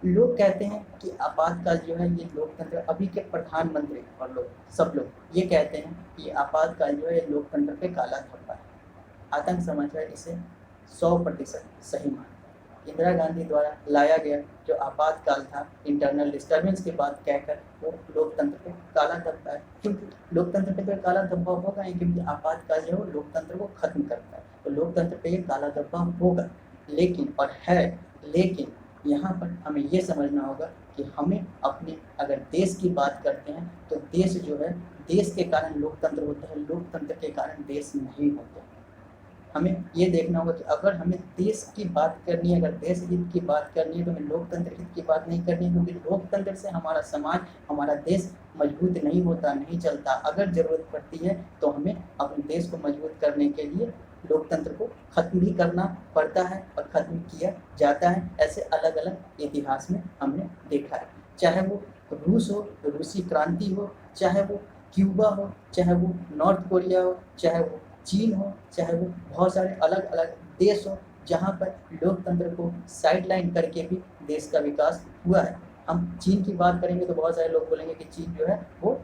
लोग कहते हैं कि आपातकाल जो है ये लोकतंत्र, अभी के प्रधानमंत्री और लोग, सब लोग ये कहते हैं कि आपातकाल जो है ये लोकतंत्र पे काला धब्बा है। आतंक समाचार इसे 100% सही मानता है। इंदिरा गांधी द्वारा लाया गया जो आपातकाल था, इंटरनल डिस्टर्बेंस की बात कहकर, वो लोकतंत्र पे काला धब्बा है। क्योंकि लोकतंत्र पे तो काला धब्बा होगा ही, क्योंकि आपातकाल जो है वो लोकतंत्र को खत्म करता है, तो लोकतंत्र पे ये काला धब्बा होगा। लेकिन यहाँ पर हमें ये समझना होगा कि हमें अपने, अगर देश की बात करते हैं तो देश जो है, देश के कारण लोकतंत्र होता है, लोकतंत्र के कारण देश नहीं होता। हमें ये देखना होगा कि अगर हमें देश की बात करनी है, अगर देश हित की बात करनी है, तो हमें लोकतंत्र हित की बात नहीं करनी है, क्योंकि लोकतंत्र से हमारा समाज, हमारा देश मजबूत नहीं होता, नहीं चलता। अगर ज़रूरत पड़ती है तो हमें अपने देश को मजबूत करने के लिए लोकतंत्र को ख़त्म भी करना पड़ता है और ख़त्म किया जाता है। ऐसे अलग अलग इतिहास में हमने देखा है, चाहे वो रूस हो, रूसी क्रांति हो, चाहे वो क्यूबा हो, चाहे वो नॉर्थ कोरिया हो, चाहे वो चीन हो, चाहे वो बहुत सारे अलग अलग देश हो, जहाँ पर लोकतंत्र को साइडलाइन करके भी देश का विकास हुआ है। हम चीन की बात करेंगे तो बहुत सारे लोग बोलेंगे कि चीन जो है वो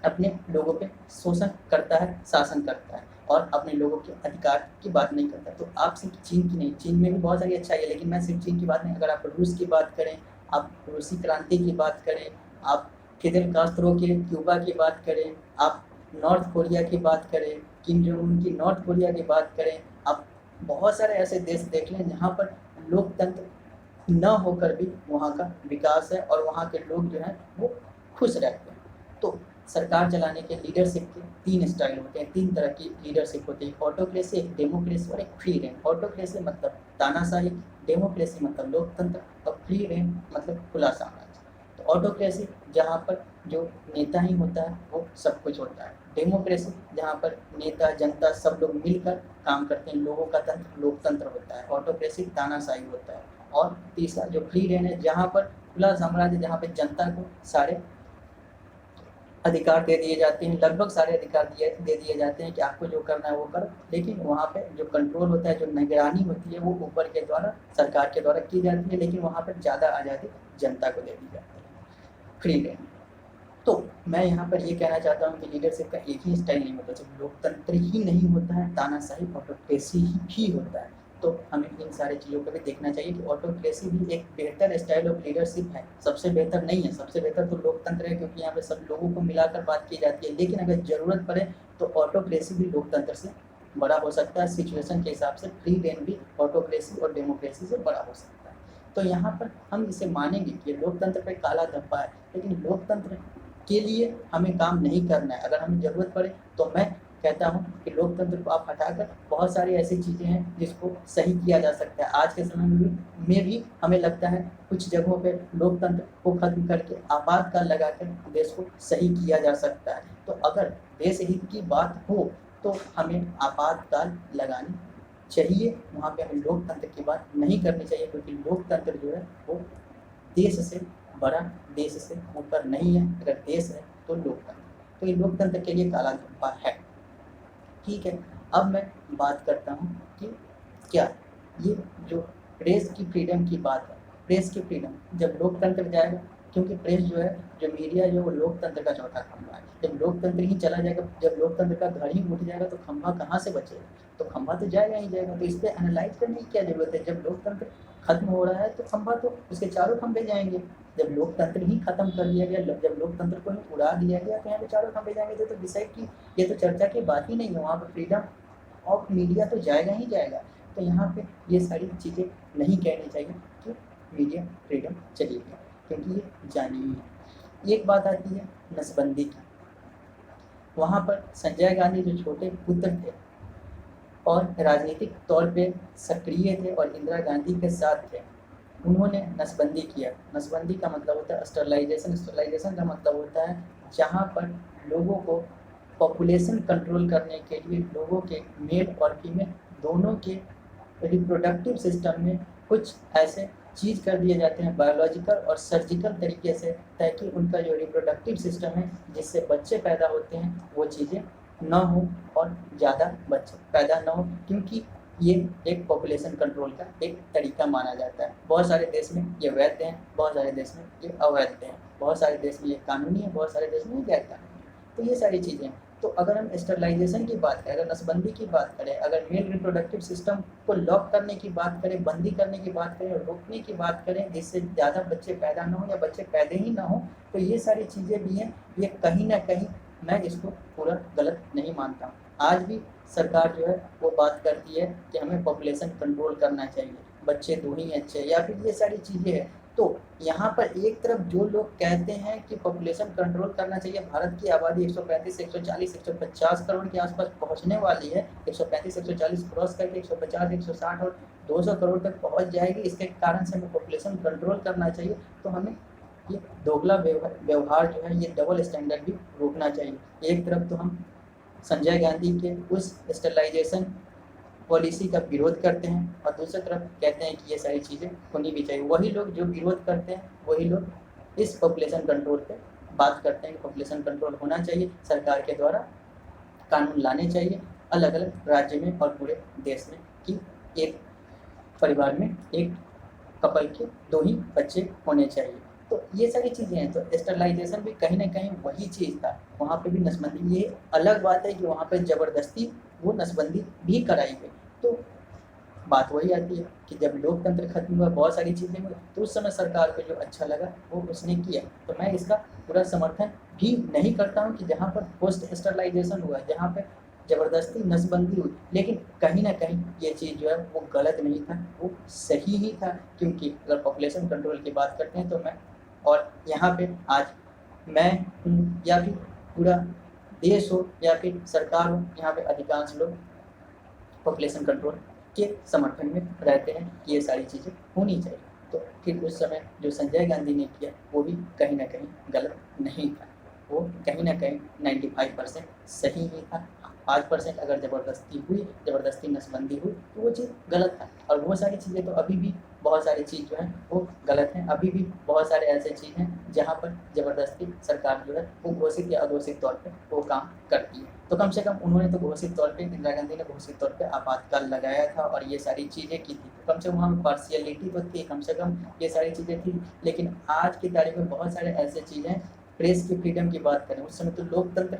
अपने लोगों पे शोषण करता है, शासन करता है और अपने लोगों के अधिकार की बात नहीं करता। तो आप सिर्फ चीन की नहीं, चीन में भी बहुत सारी अच्छाई है, लेकिन मैं सिर्फ चीन की बात नहीं, अगर आप रूस की बात करें, आप रूसी क्रांति की बात करें, आप फिदेल कास्त्रो के क्यूबा की बात करें, आप नॉर्थ कोरिया की बात करें, किम जोंग उन की नॉर्थ कोरिया की बात करें, आप बहुत सारे ऐसे देश देख लें जहाँ पर लोकतंत्र न होकर भी वहाँ का विकास है और वहाँ के लोग जो हैं वो खुश रहते हैं। तो सरकार चलाने के लीडरशिप के 3 स्टाइल होते हैं, 3 तरह की लीडरशिप होती है, एक ऑटोक्रेसी, एक डेमोक्रेसी और एक फ्री रेन। ऑटोक्रेसी मतलब तानाशाही, डेमोक्रेसी मतलब लोकतंत्र और फ्री रेन मतलब खुला साम्राज्य। तो ऑटोक्रेसी जहाँ पर जो नेता ही होता है वो सब कुछ होता है, डेमोक्रेसी जहाँ पर नेता जनता सब लोग मिलकर काम करते हैं, लोगों का तंत्र लोकतंत्र होता है। ऑटोक्रेसी तानाशाही होता है। और तीसरा जो फ्री रेन है, जहाँ पर खुला साम्राज्य, जहाँ पर जनता को सारे अधिकार दे दिए जाते हैं, लगभग सारे अधिकार दे दिए जाते हैं कि आपको जो करना है वो करो, लेकिन वहाँ पे जो कंट्रोल होता है, जो निगरानी होती है वो ऊपर के द्वारा, सरकार के द्वारा की जाती है, लेकिन वहाँ पर ज़्यादा आज़ादी जनता को दे दी जाती है, फ्री रेन। तो मैं यहाँ पर ये कहना चाहता हूँ कि लीडरशिप का एक ही स्टाइल नहीं होता, जब लोकतंत्र ही नहीं होता है, तानाशाही ऑटोक्रेसी ही होता है। तो हमें इन सारी चीज़ों को भी देखना चाहिए कि ऑटोक्रेसी भी एक बेहतर स्टाइल ऑफ लीडरशिप है, सबसे बेहतर नहीं है, सबसे बेहतर तो लोकतंत्र है, क्योंकि यहाँ पे सब लोगों को मिलाकर बात की जाती है। लेकिन अगर ज़रूरत पड़े तो ऑटोक्रेसी भी लोकतंत्र से बड़ा हो सकता है, सिचुएशन के हिसाब से फ्री रेन भी ऑटोक्रेसी और डेमोक्रेसी से बड़ा हो सकता है। तो यहाँ पर हम इसे मानेंगे कि लोकतंत्र पर काला धब्बा है, लेकिन लोकतंत्र के लिए हमें काम नहीं करना है। अगर हमें ज़रूरत पड़े तो मैं कहता हूँ कि लोकतंत्र को आप हटाकर बहुत सारी ऐसी चीज़ें हैं जिसको सही किया जा सकता है। आज के समय में भी हमें लगता है कुछ जगहों पे लोकतंत्र को खत्म करके आपातकाल लगाकर देश को सही किया जा सकता है। तो अगर देश हित की बात हो तो हमें आपातकाल लगानी चाहिए, वहाँ पे हमें लोकतंत्र की बात नहीं करनी चाहिए, क्योंकि लोकतंत्र जो है वो देश से बड़ा, देश से ऊपर नहीं है। अगर देश है तो लोकतंत्र, तो ये लोकतंत्र के लिए काला धब्बा है। ठीक है, अब मैं बात करता हूँ कि क्या ये जो प्रेस की फ्रीडम की बात है, प्रेस की फ्रीडम जब लोकतंत्र जाएगा, क्योंकि प्रेस जो है, जो मीडिया जो वो लोकतंत्र का चौथा खंभा है। जब लोकतंत्र ही चला जाएगा, जब लोकतंत्र का घर ही उठ जाएगा तो खंभा कहाँ से बचेगा? तो खंभा तो जाएगा ही जाएगा। तो इस पर एनालाइज करने की क्या ज़रूरत है? जब लोकतंत्र खत्म हो रहा है तो खंभा तो उसके चारों खंभे जाएंगे। जब लोकतंत्र ही खत्म कर दिया गया, जब लोकतंत्र को ही उड़ा दिया गया, तो यहाँ पे चारों खंभे जाएंगे। तो विषय की, ये तो चर्चा की बात ही नहीं है। वहाँ पर फ्रीडम ऑफ मीडिया तो जाएगा ही जाएगा। तो यहाँ पे ये सारी चीज़ें नहीं कहनी चाहिए कि मीडिया फ्रीडम चली गई, क्योंकि ये जानी ही है। एक बात आती है नसबंदी की। वहाँ पर संजय गांधी जो छोटे पुत्र थे और राजनीतिक तौर पे सक्रिय थे और इंदिरा गांधी के साथ थे, उन्होंने नसबंदी किया। नसबंदी का मतलब होता है स्टरलाइजेशन। स्टरलाइजेशन का मतलब होता है जहाँ पर लोगों को पॉपुलेशन कंट्रोल करने के लिए लोगों के मेल और फीमेल दोनों के रिप्रोडक्टिव सिस्टम में कुछ ऐसे चीज़ कर दिए जाते हैं बायोलॉजिकल और सर्जिकल तरीके से, ताकि उनका जो रिप्रोडक्टिव सिस्टम है जिससे बच्चे पैदा होते हैं वो चीज़ें ना हो और ज़्यादा बच्चे पैदा ना हो, क्योंकि ये एक पॉपुलेशन कंट्रोल का एक तरीका माना जाता है। बहुत सारे देश में ये वैध हैं, बहुत सारे देश में ये अवैध हैं, बहुत सारे देश में ये कानूनी है, बहुत सारे देश में ये गैर कानूनी है। तो ये सारी चीज़ें, तो अगर हम स्टरलाइजेशन की बात करें, अगर नसबंदी की बात करें, अगर मेल रिप्रोडक्टिव सिस्टम को लॉक करने की बात करें, बंदी करने की बात करें, रोकने की बात करें जिससे ज़्यादा बच्चे पैदा ना हो या बच्चे पैदा ही ना हो, तो ये सारी चीज़ें भी हैं। ये कहीं ना कहीं मैं इसको पूरा गलत नहीं मानता हूँ। आज भी सरकार जो है वो बात करती है कि हमें पॉपुलेशन कंट्रोल करना चाहिए, बच्चे दो ही अच्छे, या फिर ये सारी चीज़ें हैं। तो यहाँ पर एक तरफ जो लोग कहते हैं कि पॉपुलेशन कंट्रोल करना चाहिए, भारत की आबादी 135, 140, 150 करोड़ के आसपास पहुँचने वाली है, 135, 140 क्रॉस करके 150, 160 और 200 करोड़ तक पहुँच जाएगी। इसके कारण से हमें पॉपुलेशन कंट्रोल करना चाहिए। तो हमें ये दोगला व्यवहार जो है, ये डबल स्टैंडर्ड भी रोकना चाहिए। एक तरफ तो हम संजय गांधी के उस स्टरलाइजेशन पॉलिसी का विरोध करते हैं और दूसरी तरफ कहते हैं कि ये सारी चीज़ें होनी भी चाहिए। वही लोग जो विरोध करते हैं वही लोग इस पॉपुलेशन कंट्रोल पे बात करते हैं कि पॉपुलेशन कंट्रोल होना चाहिए, सरकार के द्वारा कानून लाने चाहिए अलग अलग राज्य में और पूरे देश में, कि एक परिवार में एक कपल के 2 ही बच्चे होने चाहिए। तो ये सारी चीज़ें हैं। तो स्टरलाइजेशन भी कहीं ना कहीं वही चीज़ था, वहाँ पे भी नसबंदी। ये अलग बात है कि वहाँ पे ज़बरदस्ती वो नसबंदी भी कराई गई। तो बात वही आती है कि जब लोकतंत्र खत्म हुआ, बहुत सारी चीज़ें हुई, तो उस समय सरकार को जो अच्छा लगा वो उसने किया। तो मैं इसका पूरा समर्थन भी नहीं करता हूँ कि जहाँ पर पोस्ट स्टरलाइजेशन हुआ, जहाँ पर ज़बरदस्ती नसबंदी हुई, लेकिन कहीं ना कहीं ये चीज़ जो है वो गलत नहीं था, वो सही ही था। क्योंकि अगर पॉपुलेशन कंट्रोल की बात करते हैं तो मैं और यहाँ पे आज मैं हूँ या फिर पूरा देश हो या फिर सरकार हो, यहाँ पे अधिकांश लोग पॉपुलेशन कंट्रोल के समर्थन में रहते हैं कि ये सारी चीज़ें होनी चाहिए। तो फिर उस समय जो संजय गांधी ने किया वो भी कहीं ना कहीं गलत नहीं था, वो कहीं ना कहीं 95% सही ही था। 5% अगर ज़बरदस्ती हुई, ज़बरदस्ती नसबंदी हुई, तो वो चीज़ गलत था। और वो सारी चीज़ें तो अभी भी बहुत सारी चीज़ जो है वो गलत हैं। अभी भी बहुत सारे ऐसे चीज़ हैं जहाँ पर ज़बरदस्ती सरकार जो है वो घोषित या अघोषित तौर पे वो काम करती है। तो कम से कम उन्होंने तो घोषित तौर पे, इंदिरा गांधी ने घोषित तौर पे आपातकाल लगाया था और ये सारी चीज़ें की थी। तो कम से कम वहाँ पार्शियलिटी तो थी, कम से कम ये सारी चीज़ें थी। लेकिन आज की तारीख में बहुत सारे ऐसे चीज़ें, प्रेस की फ्रीडम की बात करें, उस समय तो लोकतंत्र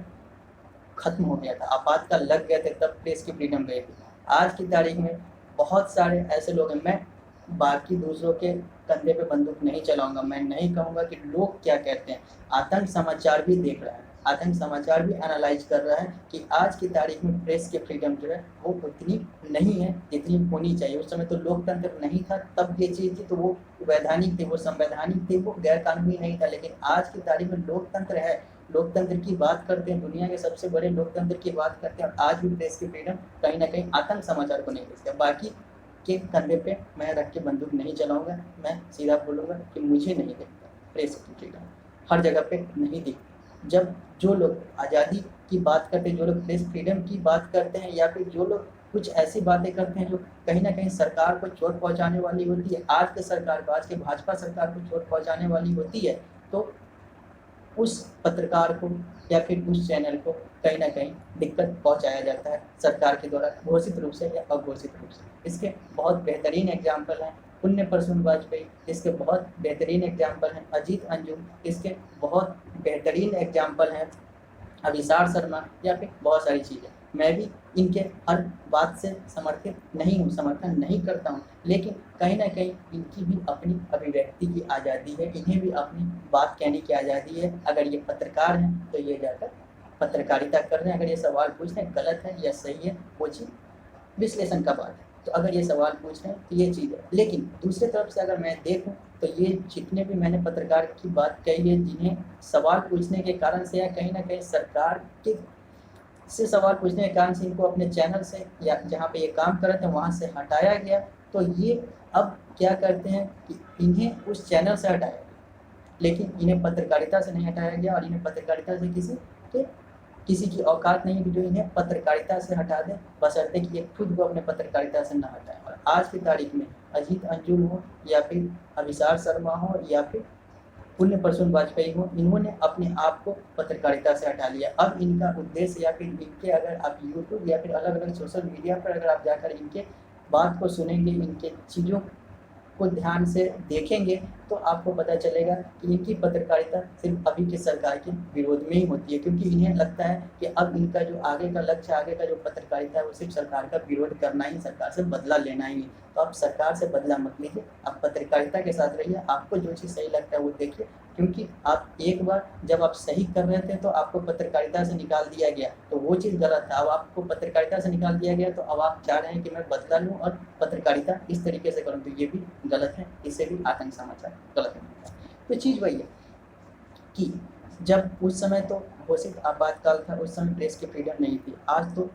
खत्म हो गया था, आपातकाल लग गए थे, तब प्रेस की फ्रीडम गई थी। आज की तारीख में बहुत सारे ऐसे लोग हैं, मैं बाकी दूसरों के कंधे पे बंदूक नहीं चलाऊंगा, मैं नहीं कहूँगा कि लोग क्या कहते हैं। आतंक समाचार भी देख रहा है, आतंक समाचार भी एनालाइज कर रहा है कि आज की तारीख में प्रेस की फ्रीडम जो है वो उतनी नहीं है जितनी होनी चाहिए। उस समय तो लोकतंत्र नहीं था, तब ये चीज़ थी, तो वो वैधानिक थे, वो संवैधानिक थे, वो गैर कानूनी नहीं था। लेकिन आज की तारीख में लोकतंत्र है, लोकतंत्र की बात करते हैं, दुनिया के सबसे बड़े लोकतंत्र की बात करते हैं, और आज भी प्रेस की फ्रीडम कहीं ना कहीं आतंक समाचार को नहीं देखते। बाकी के कंधे पे मैं रख के बंदूक नहीं चलाऊंगा, मैं सीधा बोलूँगा कि मुझे नहीं देखता प्रेस की फ्रीडम, हर जगह पे नहीं दिखती। जब जो लोग आज़ादी की बात करते हैं, जो लोग प्रेस फ्रीडम की बात करते हैं, या फिर जो लोग कुछ ऐसी बातें करते हैं जो कहीं ना कहीं सरकार को चोट पहुंचाने वाली होती है, आज के सरकार को, आज के भाजपा सरकार को चोट पहुंचाने वाली होती है, तो उस पत्रकार को या फिर उस चैनल को कहीं ना कहीं दिक्कत पहुंचाया जाता है सरकार के द्वारा, घोषित रूप से या अघोषित रूप से। इसके बहुत बेहतरीन एग्जाम्पल हैं पुण्य प्रसून वाजपेयी, इसके बहुत बेहतरीन एग्जाम्पल हैं अजीत अंजुम, इसके बहुत बेहतरीन एग्जाम्पल हैं अभिसार शर्मा, या फिर बहुत सारी चीज़ें। मैं भी इनके हर बात से समर्थन नहीं करता हूँ, लेकिन कहीं ना कहीं इनकी भी अपनी अभिव्यक्ति की आज़ादी है, इन्हें भी अपनी बात कहने की आज़ादी है। अगर ये पत्रकार हैं तो ये जाकर पत्रकारिता कर रहे हैं, अगर ये सवाल पूछ रहे हैं गलत है या सही है, वो चीज़ विश्लेषण का बात है। तो अगर ये सवाल पूछ रहे हैं तो ये चीज़ है। लेकिन दूसरी तरफ से अगर मैं देखूं तो ये जितने भी मैंने पत्रकार की बात कही है, जिन्हें सवाल पूछने के कारण से या कहीं ना कहीं सरकार के से सवाल पूछने के कारण से इनको अपने चैनल से या जहाँ पे ये काम कर रहे थे वहाँ से हटाया गया, तो ये अब क्या करते हैं कि इन्हें उस चैनल से हटाया, लेकिन इन्हें पत्रकारिता से नहीं हटाया गया। और इन्हें पत्रकारिता से किसी की औकात नहीं कि जो इन्हें पत्रकारिता से हटा दे, बशर्ते कि ये खुद को अपने पत्रकारिता से ना हटाए। और आज की तारीख में अजीत अंजुम हो या फिर अभिसार शर्मा हो या फिर पुण्य प्रसून वाजपेयी हो, इन्होंने अपने आप को पत्रकारिता से हटा लिया। अब इनका उद्देश्य या फिर इनके अगर आप यूट्यूब या फिर अलग अलग सोशल मीडिया पर अगर आप जाकर इनके बात को सुनेंगे, इनके चीज़ों को ध्यान से देखेंगे, तो आपको पता चलेगा कि इनकी पत्रकारिता सिर्फ अभी की सरकार के विरोध में ही होती है, क्योंकि इन्हें लगता है कि अब इनका जो आगे का लक्ष्य, आगे का जो पत्रकारिता है, वो सिर्फ सरकार का विरोध करना ही, सरकार से बदला लेना ही। तो आप सरकार से बदला मत लीजिए, आप पत्रकारिता के साथ रहिए, आपको जो चीज़ सही लगता है वो देखिए। क्योंकि आप एक बार जब आप सही कर रहे थे तो आपको पत्रकारिता से निकाल दिया गया, तो वो चीज़ गलत था। अब आपको पत्रकारिता से निकाल दिया गया, तो अब आप चाह रहे हैं कि मैं बदला लूँ और पत्रकारिता इस तरीके से करूँ, तो ये भी गलत है। इससे भी आतंक समाचार गलत है। तो चीज़ वही है कि जब उस समय तो घोषित आपातकाल था, उस समय प्रेस की फ्रीडम नहीं थी। आज तो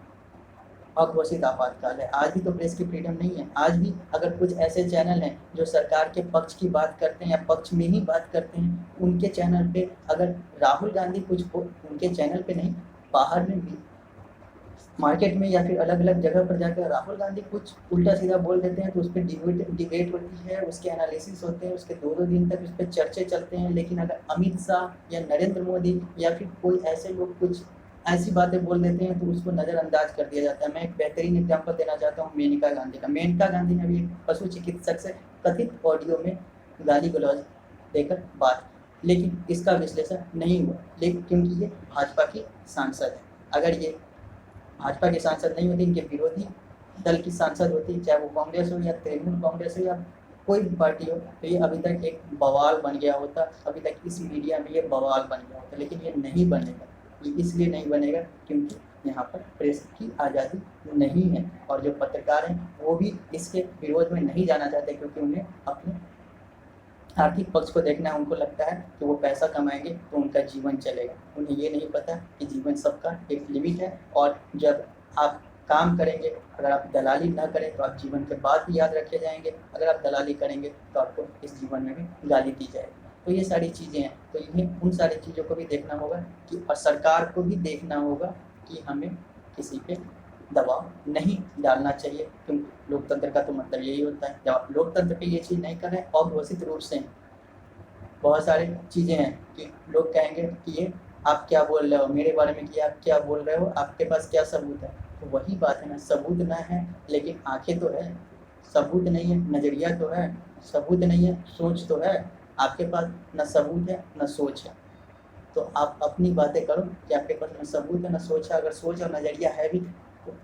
अघोषित आपातकाल है, आज भी तो प्रेस की फ्रीडम नहीं है। आज भी अगर कुछ ऐसे चैनल हैं जो सरकार के पक्ष की बात करते हैं या पक्ष में ही बात करते हैं, उनके चैनल पे अगर राहुल गांधी कुछ हो, उनके चैनल पे नहीं, बाहर में भी मार्केट में या फिर अलग अलग जगह पर जाकर राहुल गांधी कुछ उल्टा सीधा बोल देते हैं, तो उस पर डिबेट होती है, उसके एनालिसिस होते हैं, उसके 2-2 दिन तक उस पर चर्चे चलते हैं। लेकिन अगर अमित शाह या नरेंद्र मोदी या फिर कोई ऐसे लोग कुछ ऐसी बातें बोल देते हैं, तो उसको नज़रअंदाज कर दिया जाता है। मैं एक बेहतरीन एग्जाम्पल देना चाहता हूँ मेनका गांधी का। मेनका गांधी ने भी एक पशु चिकित्सक से कथित ऑडियो में गाली गलौज देकर बात, लेकिन इसका विश्लेषण नहीं हुआ, लेकिन क्योंकि ये भाजपा की सांसद है। अगर ये भाजपा के सांसद नहीं होती, इनके विरोधी दल की सांसद होती, चाहे वो कांग्रेस हो या तृणमूल कांग्रेस हो या कोई भी पार्टी हो, तो ये अभी तक एक बवाल बन गया होता, अभी तक इस मीडिया में ये बवाल बन गया होता। लेकिन ये नहीं बनेगा। ये इसलिए नहीं बनेगा क्योंकि यहाँ पर प्रेस की आज़ादी नहीं है, और जो पत्रकार हैं वो भी इसके विरोध में नहीं जाना चाहते, क्योंकि उन्हें अपने आर्थिक पक्ष को देखना है। उनको लगता है कि वो पैसा कमाएंगे तो उनका जीवन चलेगा। उन्हें ये नहीं पता कि जीवन सबका एक लिमिट है, और जब आप काम करेंगे, अगर आप दलाली ना करें तो आप जीवन के बाद भी याद रखे जाएंगे, अगर आप दलाली करेंगे तो आपको इस जीवन में भी गाली दी जाएगी। तो ये सारी चीज़ें हैं, तो इन्हें उन सारी चीज़ों को भी देखना होगा कि, और सरकार को भी देखना होगा कि हमें किसी पे दबाव नहीं डालना चाहिए, क्योंकि लोकतंत्र का तो मतलब यही होता है। जब आप लोकतंत्र पे ये चीज़ नहीं कर रहे हैं, अघोषित रूप से बहुत सारी चीज़ें हैं कि लोग कहेंगे कि ये आप क्या बोल रहे हो मेरे बारे में, कि आप क्या बोल रहे हो, आपके पास क्या सबूत है। तो वही बात है ना, सबूत ना है लेकिन आंखें तो है, सबूत नहीं है नज़रिया तो है, सबूत नहीं है सोच तो है। आपके पास न सबूत है न सोच है, तो आप अपनी बातें करो कि आपके पास न सबूत है न सोच है। अगर सोच और नज़रिया है भी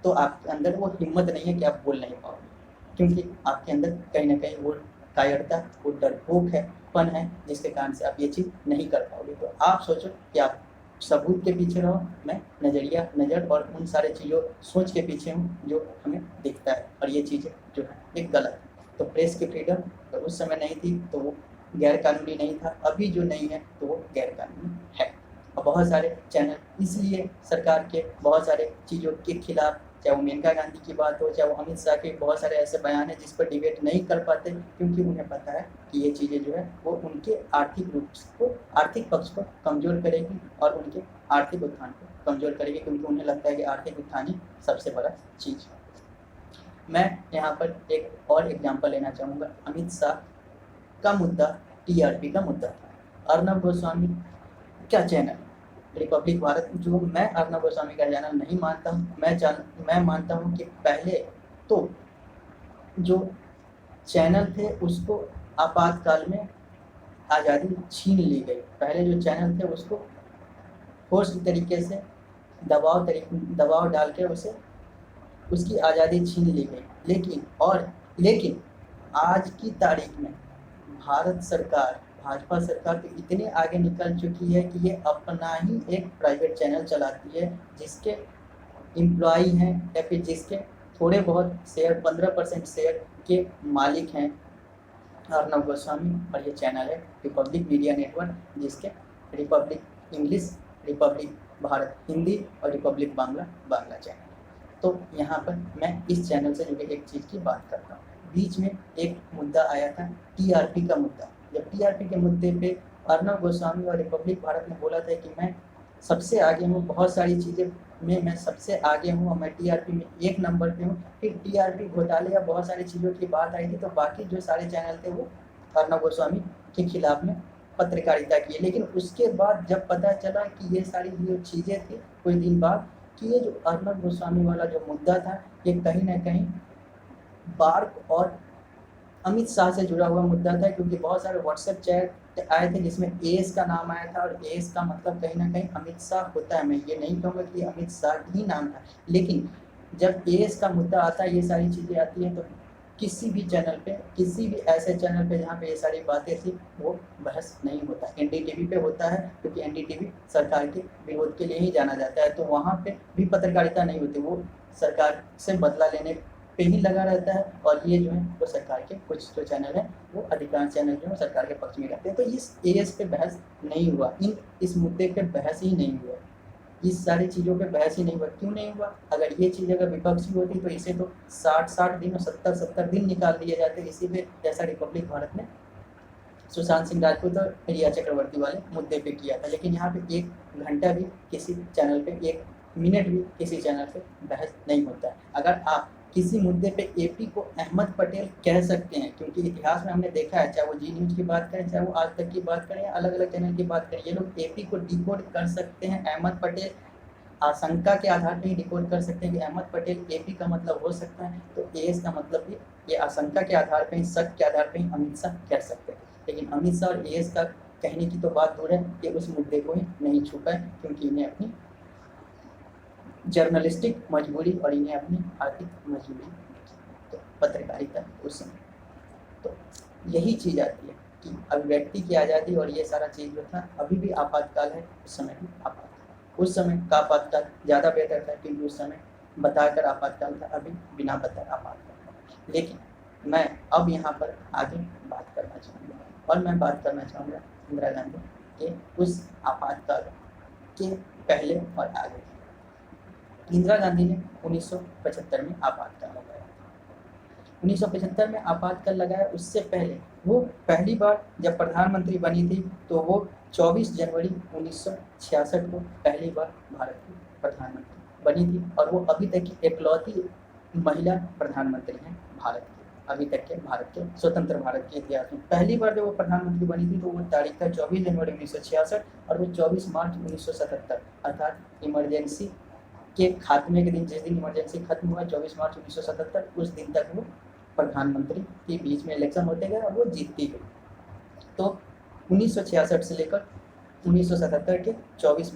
तो आपके अंदर वो हिम्मत नहीं है कि आप बोल नहीं पाओगे, क्योंकि आपके अंदर कहीं ना कहीं वो कायरता, वो डरपोक है, पन है, जिसके कारण से आप ये चीज़ नहीं कर पाओगे। तो आप सोचो कि आप सबूत के पीछे रहो, मैं नज़र और उन सारे चीज़ों सोच के पीछे हूँ जो हमें दिखता है, और ये चीज़ें जो है एक गलत है। तो प्रेस की फ्रीडम अगर उस समय नहीं थी तो वो गैर कानूनी नहीं था, अभी जो नहीं है तो वो गैर कानूनी है। और बहुत सारे चैनल इसलिए सरकार के बहुत सारे चीज़ों के खिलाफ, चाहे वो मेनका गांधी की बात हो, चाहे वो अमित शाह के बहुत सारे ऐसे बयान हैं जिस पर डिबेट नहीं कर पाते, क्योंकि उन्हें पता है कि ये चीज़ें जो है वो उनके आर्थिक रूप को, आर्थिक पक्ष को कमज़ोर करेगी और उनके आर्थिक उत्थान को कमज़ोर करेगी, क्योंकि उन्हें लगता है कि आर्थिक उत्थान ही सबसे बड़ा चीज़ है। मैं यहाँ पर एक और एग्जाम्पल लेना चाहूँगा। अमित शाह का मुद्दा टीआरपी का मुद्दा था। अर्नब गोस्वामी क्या चैनल रिपब्लिक भारत, जो मैं अर्नब गोस्वामी का चैनल नहीं मानता हूँ। मैं मानता हूँ कि पहले तो जो चैनल थे उसको आपातकाल में आज़ादी छीन ली गई। पहले जो चैनल थे उसको फोर्स तरीके से दबाव डाल के उसे उसकी आज़ादी छीन ली गई। लेकिन आज की तारीख में भारत सरकार, भाजपा सरकार तो इतने आगे निकल चुकी है कि ये अपना ही एक प्राइवेट चैनल चलाती है, जिसके एम्प्लॉई हैं या फिर जिसके थोड़े बहुत शेयर 15% शेयर के मालिक हैं अर्नब गोस्वामी, और ये चैनल है रिपब्लिक मीडिया नेटवर्क, जिसके Republic English, Republic Bharat Hindi और रिपब्लिक बांग्ला बांग्ला चैनल। तो यहाँ पर मैं इस चैनल से जुड़े एक चीज़ की बात करता हूँ। बीच में एक मुद्दा आया था टीआरपी का मुद्दा। जब टीआरपी के मुद्दे पे अर्नब गोस्वामी और रिपब्लिक भारत ने बोला था कि मैं सबसे आगे हूँ, बहुत सारी चीज़ें में मैं सबसे आगे हूँ और मैं टीआरपी में 1 नंबर पे हूँ। फिर टीआरपी घोटाले या बहुत सारी चीज़ों की बात आई थी, तो बाकी जो सारे चैनल थे वो अर्नब गोस्वामी के खिलाफ में पत्रकारिता की। लेकिन उसके बाद जब पता चला कि ये सारी जो चीज़ें थी, कुछ दिन बाद, कि ये जो अर्नब गोस्वामी वाला जो मुद्दा था, ये कहीं ना कहीं बार्क और अमित शाह से जुड़ा हुआ मुद्दा था, क्योंकि बहुत सारे व्हाट्सएप चैट आए थे जिसमें एएस का नाम आया था, और एएस का मतलब कहीं ना कहीं अमित शाह होता है। मैं ये नहीं कहूँगा कि अमित शाह ही नाम था, लेकिन जब एएस का मुद्दा आता है, ये सारी चीज़ें आती हैं, तो किसी भी चैनल पे, किसी भी ऐसे चैनल पे जहाँ पे ये सारी बातें थी, वो बहस नहीं होता। एनडीटीवी पे होता है, क्योंकि एनडीटीवी सरकार के विरोध के लिए ही जाना जाता है, तो वहाँ पे भी पत्रकारिता नहीं होती, वो सरकार से बदला लेने पे ही लगा रहता है। और ये जो है वो सरकार के कुछ जो चैनल है, वो अधिकांश चैनल जो है सरकार के पक्ष में रहते हैं। तो इस एएस पे बहस नहीं हुआ, इस मुद्दे पे बहस ही नहीं हुआ, इस सारी चीज़ों पे बहस ही नहीं हुआ। क्यों नहीं हुआ? अगर ये चीज़ अगर विपक्षी होती तो इसे तो 60 दिन और 70 दिन निकाल दिए जाते इसी पे, जैसा रिपब्लिक भारत ने सुशांत सिंह राजपूत और रिया चक्रवर्ती वाले मुद्दे पे किया था। लेकिन यहाँ पे 1 घंटा भी किसी चैनल पे, 1 मिनट भी किसी चैनल पे बहस नहीं होता है। अगर आप किसी मुद्दे पे एपी को अहमद पटेल कह सकते हैं, क्योंकि इतिहास में हमने देखा है, चाहे वो जी न्यूज़ की बात करें, चाहे वो आज तक की बात करें, या अलग अलग चैनल की बात करें, ये लोग एपी को डिकोड कर सकते हैं। अहमद पटेल आशंका के आधार पर ही डिकोड कर सकते हैं कि अहमद पटेल एपी का मतलब हो सकता है, तो एएस का मतलब भी ये आशंका के आधार पर ही, शक के आधार पर ही अमित शाह कह सकते हैं। लेकिन अमित शाह और एएस का कहने की तो बात दूर है, ये उस मुद्दे को ही नहीं छुपा है, क्योंकि इन्हें अपनी जर्नलिस्टिक मजबूरी और इन्हें अपनी आर्थिक मजबूरी, तो पत्रकारिता उस समय, तो यही चीज़ आती है कि अभिव्यक्ति की आज़ादी और ये सारा चीज़ जो था, अभी भी आपातकाल है, उस समय भी आपातकाल। उस समय का आपातकाल ज़्यादा बेहतर था, क्योंकि उस समय बताकर आपातकाल था, अभी बिना बताए आपातकाल था। लेकिन मैं अब यहाँ पर आगे बात करना चाहूँगा, और मैं बात करना चाहूँगा इंदिरा गांधी के उस आपातकाल के पहले और आगे। इंदिरा गांधी ने 1975 में आपातकाल लगाया। 1975 में आपातकाल लगाया, उससे पहले वो पहली बार जब प्रधानमंत्री बनी थी, तो वो 24 जनवरी 1966 को पहली बार भारत की प्रधानमंत्री बनी थी, और वो अभी तक की इकलौती महिला प्रधानमंत्री हैं भारत की। अभी तक के भारत के स्वतंत्र भारत के इतिहास में पहली बार जब वो प्रधानमंत्री बनी थी, तो वो तारीख था 24 जनवरी 1966, और वो 24 मार्च 1977, अर्थात इमरजेंसी के खात्मे के दिन, जिस दिन इमरजेंसी खत्म हुआ 24 मार्च 1977, उस दिन तक वो प्रधानमंत्री के बीच में इलेक्शन होते गए और वो जीतती गई। तो 1966 से लेकर 1977 के 24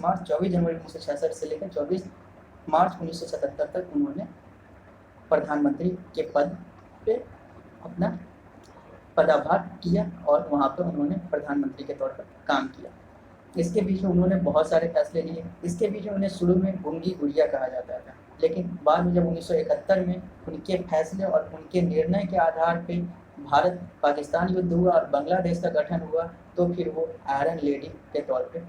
जनवरी 1966 से लेकर 24 मार्च 1977 तक उन्होंने प्रधानमंत्री के पद पे अपना पदाभार किया, और वहाँ पर उन्होंने प्रधानमंत्री के तौर पर काम किया। इसके बीच में उन्होंने बहुत सारे फैसले लिए। इसके बीच में उन्हें शुरू में गूंगी गुड़िया कहा जाता था, लेकिन बाद में जब 1971 में उनके फैसले और उनके निर्णय के आधार पे भारत पाकिस्तान युद्ध हुआ और बांग्लादेश का गठन हुआ, तो फिर वो आयरन लेडी के तौर पे